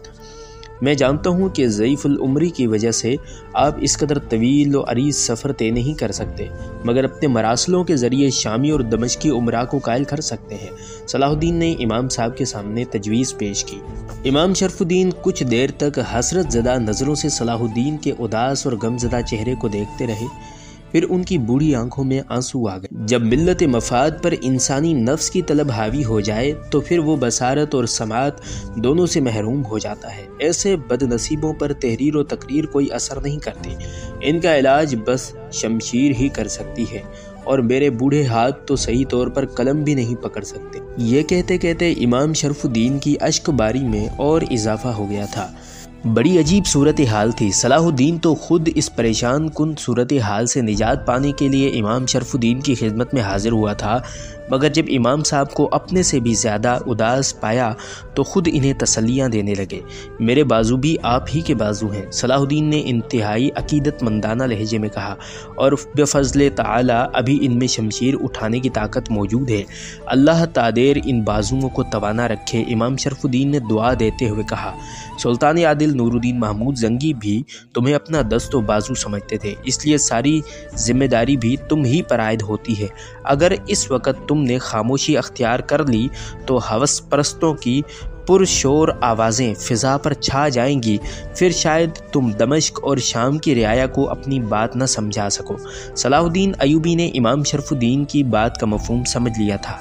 Speaker 1: میں جانتا ہوں کہ ضعیف العمری کی وجہ سے آپ اس قدر طویل و عریض سفر طے نہیں کر سکتے، مگر اپنے مراسلوں کے ذریعے شامی اور دمشقی امراء کو قائل کر سکتے ہیں۔ صلاح الدین نے امام صاحب کے سامنے تجویز پیش کی۔ امام شرف الدین کچھ دیر تک حسرت زدہ نظروں سے صلاح الدین کے اداس اور غم زدہ چہرے کو دیکھتے رہے، پھر ان کی بوڑھی آنکھوں میں آنسو آ گئے۔ جب ملت مفاد پر انسانی نفس کی طلب حاوی ہو جائے تو پھر وہ بصارت اور سماعت دونوں سے محروم ہو جاتا ہے۔ ایسے بد نصیبوں پر تحریر و تقریر کوئی اثر نہیں کرتی، ان کا علاج بس شمشیر ہی کر سکتی ہے، اور میرے بوڑھے ہاتھ تو صحیح طور پر قلم بھی نہیں پکڑ سکتے۔ یہ کہتے کہتے امام شرف الدین کی اشک باری میں اور اضافہ ہو گیا تھا۔ بڑی عجیب صورتحال تھی۔ صلاح الدین تو خود اس پریشان کن صورتحال سے نجات پانے کے لیے امام شرف الدین کی خدمت میں حاضر ہوا تھا، مگر جب امام صاحب کو اپنے سے بھی زیادہ اداس پایا تو خود انہیں تسلیاں دینے لگے۔ میرے بازو بھی آپ ہی کے بازو ہیں، صلاح الدین نے انتہائی عقیدت مندانہ لہجے میں کہا، اور بفضل تعالی ابھی ان میں شمشیر اٹھانے کی طاقت موجود ہے۔ اللہ تعالی ان بازوؤں کو توانا رکھے۔ امام شرف الدین نے دعا دیتے ہوئے کہا، سلطان عادل نور الدین محمود زنگی بھی تمہیں اپنا دست و بازو سمجھتے تھے، اس لیے ساری ذمہ داری بھی تم ہی پر عائد ہوتی ہے۔ اگر اس وقت تم نے خاموشی اختیار کر لی تو ہوس پرستوں کی پرشور آوازیں فضا پر چھا جائیں گی، پھر شاید تم دمشق اور شام کی رعایا کو اپنی بات نہ سمجھا سکو۔ صلاح الدین ایوبی نے امام شرف الدین کی بات کا مفہوم سمجھ لیا تھا،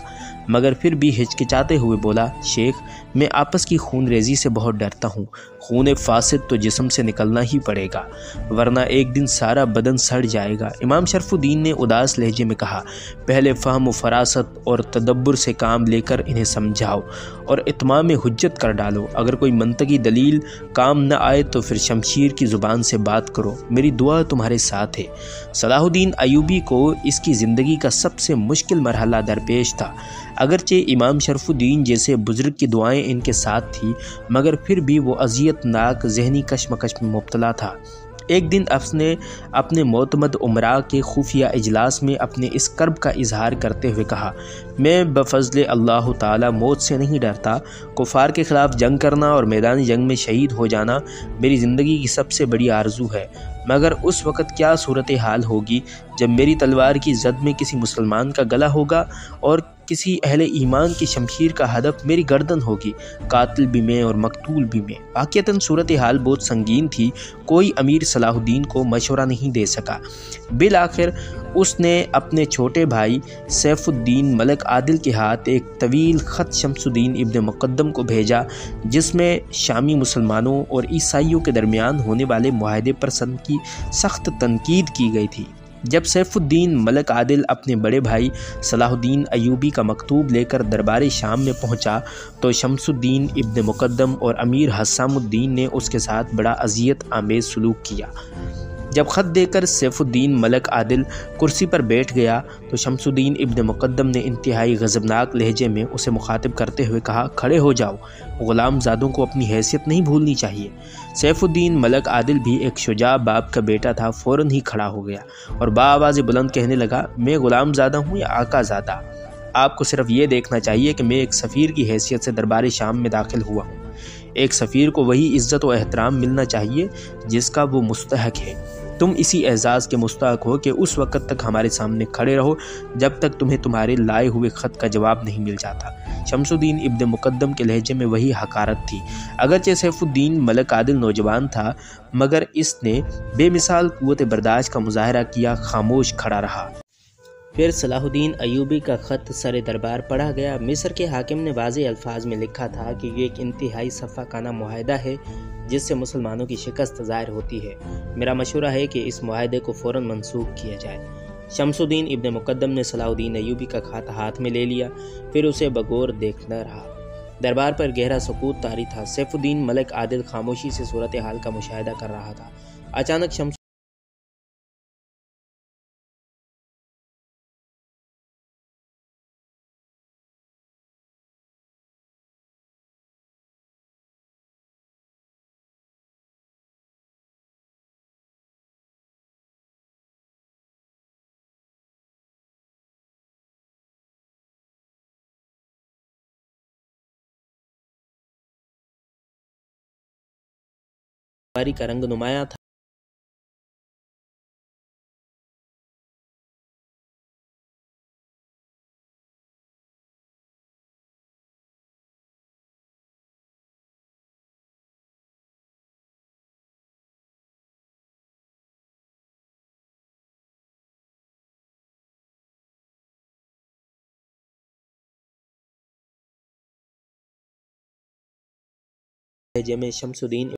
Speaker 1: مگر پھر بھی ہچکچاتے ہوئے بولا، شیخ میں آپس کی خون ریزی سے بہت ڈرتا ہوں، خون فاسد تو جسم سے نکلنا ہی پڑے گا، ورنہ ایک دن سارا بدن سڑ جائے گا۔ امام شرف الدین نے اداس لہجے میں کہا، پہلے فہم و فراست اور تدبر سے کام لے کر انہیں سمجھاؤ اور اتمام حجت کر ڈالو، اگر کوئی منطقی دلیل کام نہ آئے تو پھر شمشیر کی زبان سے بات کرو، میری دعا تمہارے ساتھ ہے۔ صلاح الدین ایوبی کو اس کی زندگی کا سب سے مشکل مرحلہ درپیش تھا، اگرچہ امام شرف الدین جیسے بزرگ کی دعائیں ان کے ساتھ تھی، مگر پھر بھی وہ اذیت ناک ذہنی کشمکش میں مبتلا تھا۔ ایک دن اس نے اپنے معتمد امراء کے خفیہ اجلاس میں اپنے اس کرب کا اظہار کرتے ہوئے کہا، میں بفضل اللہ تعالی موت سے نہیں ڈرتا، کفار کے خلاف جنگ کرنا اور میدان جنگ میں شہید ہو جانا میری زندگی کی سب سے بڑی آرزو ہے، مگر اس وقت کیا صورتحال ہوگی جب میری تلوار کی زد میں کسی مسلمان کا گلا ہوگا اور کسی اہل ایمان کی شمشیر کا ہدف میری گردن ہوگی، قاتل بھی میں اور مقتول بھی میں۔ واقعتاً صورتحال بہت سنگین تھی، کوئی امیر صلاح الدین کو مشورہ نہیں دے سکا۔ بالآخر اس نے اپنے چھوٹے بھائی سیف الدین ملک عادل کے ہاتھ ایک طویل خط شمس الدین ابن مقدم کو بھیجا، جس میں شامی مسلمانوں اور عیسائیوں کے درمیان ہونے والے معاہدے پر کی سخت تنقید کی گئی تھی۔ جب سیف الدین ملک عادل اپنے بڑے بھائی صلاح الدین ایوبی کا مکتوب لے کر دربار شام میں پہنچا تو شمس الدین ابن مقدم اور امیر حسام الدین نے اس کے ساتھ بڑا اذیت آمیز سلوک کیا۔ جب خط دے کر سیف الدین ملک عادل کرسی پر بیٹھ گیا تو شمس الدین ابن مقدم نے انتہائی غضبناک لہجے میں اسے مخاطب کرتے ہوئے کہا، کھڑے ہو جاؤ، غلام زادوں کو اپنی حیثیت نہیں بھولنی چاہیے۔ سیف الدین ملک عادل بھی ایک شجاع باپ کا بیٹا تھا، فوراً ہی کھڑا ہو گیا اور بآواز بلند کہنے لگا، میں غلام زادہ ہوں یا آقا زادہ؟ آپ کو صرف یہ دیکھنا چاہیے کہ میں ایک سفیر کی حیثیت سے دربار شام میں داخل ہوا ہوں۔ ایک سفیر کو وہی عزت و احترام ملنا چاہیے جس کا وہ مستحق ہے۔
Speaker 3: تم اسی اعزاز کے مستحق ہو کہ اس وقت تک ہمارے سامنے کھڑے رہو جب تک تمہیں تمہارے لائے ہوئے خط کا جواب نہیں مل جاتا۔ شمس الدین ابن مقدم کے لہجے میں وہی حقارت تھی۔ اگرچہ سیف الدین ملک عادل نوجوان تھا مگر اس نے بے مثال قوت برداشت کا مظاہرہ کیا، خاموش کھڑا رہا۔
Speaker 1: پھر صلاح الدین ایوبی کا خط سر دربار پڑھا گیا۔ مصر کے حاکم نے واضح الفاظ میں لکھا تھا کہ یہ ایک انتہائی صفاقانہ معاہدہ ہے جس سے مسلمانوں کی شکست ظاہر ہوتی ہے۔ میرا مشورہ ہے کہ اس معاہدے کو فوراً منسوخ کیا جائے۔ شمس الدین ابن مقدم نے صلاح الدین ایوبی کا خط ہاتھ میں لے لیا، پھر اسے بغور دیکھنا رہا۔ دربار پر گہرا سکوت طاری تھا۔ سیف الدین ملک عادل خاموشی سے صورتحال کا مشاہدہ کر رہا تھا۔ اچانک شمس باری کا رنگ نمایاں تھا۔ لہجے میں شمس الدین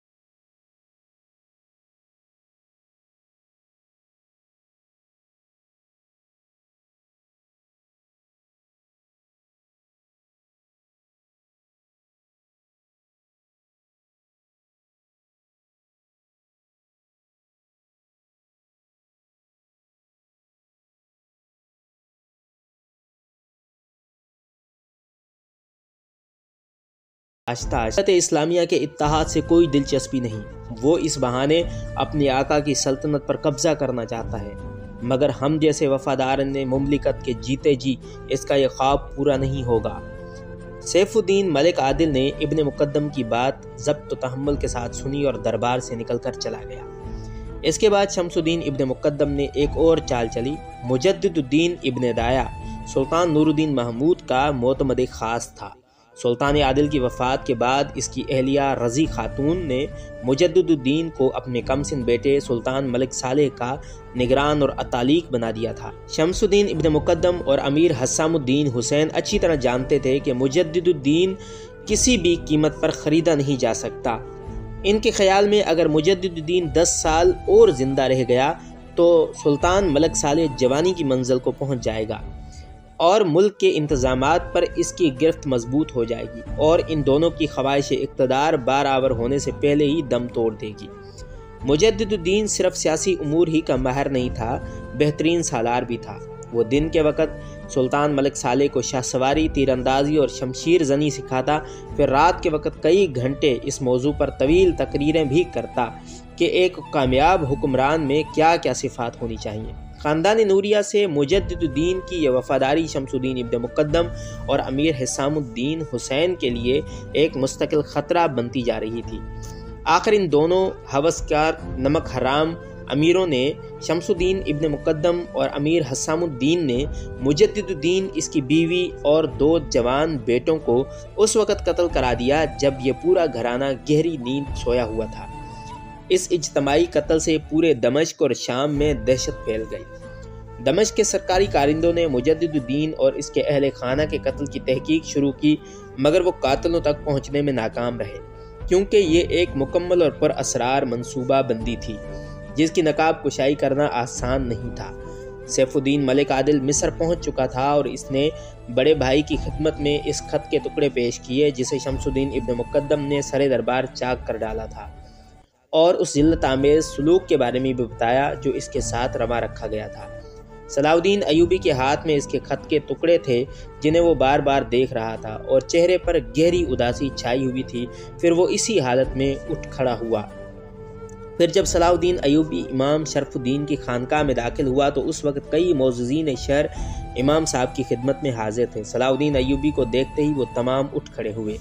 Speaker 1: آشتا اسلامیہ کے اتحاد سے کوئی دلچسپی نہیں۔ وہ اس بہانے اپنے آقا کی سلطنت پر قبضہ کرنا چاہتا ہے، مگر ہم جیسے وفاداران مملکت کے جیتے جی اس کا یہ خواب پورا نہیں ہوگا۔ سیف الدین ملک عادل نے ابن مقدم کی بات ضبط و تحمل کے ساتھ سنی اور دربار سے نکل کر چلا گیا۔ اس کے بعد شمس الدین ابن مقدم نے ایک اور چال چلی۔ مجدد الدین ابن دایا سلطان نور الدین محمود کا معتمد خاص تھا۔ سلطان عادل کی وفات کے بعد اس کی اہلیہ رضی خاتون نے مجدد الدین کو اپنے کم سن بیٹے سلطان ملک صالح کا نگران اور اتالیق بنا دیا تھا۔ شمس الدین ابن مقدم اور امیر حسام الدین حسین اچھی طرح جانتے تھے کہ مجدد الدین کسی بھی قیمت پر خریدا نہیں جا سکتا۔ ان کے خیال میں اگر مجدد الدین 10 سال اور زندہ رہ گیا تو سلطان ملک صالح جوانی کی منزل کو پہنچ جائے گا اور ملک کے انتظامات پر اس کی گرفت مضبوط ہو جائے گی اور ان دونوں کی خواہش اقتدار برآور ہونے سے پہلے ہی دم توڑ دے گی۔ مجدد الدین صرف سیاسی امور ہی کا ماہر نہیں تھا، بہترین سالار بھی تھا۔ وہ دن کے وقت سلطان ملک صالح کو شاہ سواری، تیر اندازی اور شمشیر زنی سکھاتا، پھر رات کے وقت کئی گھنٹے اس موضوع پر طویل تقریریں بھی کرتا کہ ایک کامیاب حکمران میں کیا کیا صفات ہونی چاہیے۔ خاندان نوریہ سے مجدد الدین کی یہ وفاداری شمس الدین ابن مقدم اور امیر حسام الدین حسین کے لیے ایک مستقل خطرہ بنتی جا رہی تھی۔ آخر ان دونوں ہوسکار نمک حرام امیروں نے شمس الدین ابن مقدم اور امیر حسام الدین نے مجدد الدین، اس کی بیوی اور 2 جوان بیٹوں کو اس وقت قتل کرا دیا جب یہ پورا گھرانہ گہری نیند سویا ہوا تھا۔ اس اجتماعی قتل سے پورے دمشق اور شام میں دہشت پھیل گئی۔ دمشق کے سرکاری کارندوں نے مجدد الدین اور اس کے اہل خانہ کے قتل کی تحقیق شروع کی مگر وہ قاتلوں تک پہنچنے میں ناکام رہے، کیونکہ یہ ایک مکمل اور پر اسرار منصوبہ بندی تھی جس کی نقاب کشائی کرنا آسان نہیں تھا۔ سیف الدین ملک عادل مصر پہنچ چکا تھا اور اس نے بڑے بھائی کی خدمت میں اس خط کے ٹکڑے پیش کیے جسے شمس الدین ابن مقدم نے سر دربار چاک کر ڈالا تھا، اور اس ذلت آمیز سلوک کے بارے میں بھی بتایا جو اس کے ساتھ روا رکھا گیا تھا۔ صلاح الدین ایوبی کے ہاتھ میں اس کے خط کے ٹکڑے تھے جنہیں وہ بار بار دیکھ رہا تھا اور چہرے پر گہری اداسی چھائی ہوئی تھی۔ پھر وہ اسی حالت میں اٹھ کھڑا ہوا۔ پھر جب صلاح الدین ایوبی امام شرف الدین کی خانقاہ میں داخل ہوا تو اس وقت کئی معززین شہر امام صاحب کی خدمت میں حاضر تھے۔ صلاح الدین ایوبی کو دیکھتے ہی وہ تمام اٹھ کھڑے ہوئے۔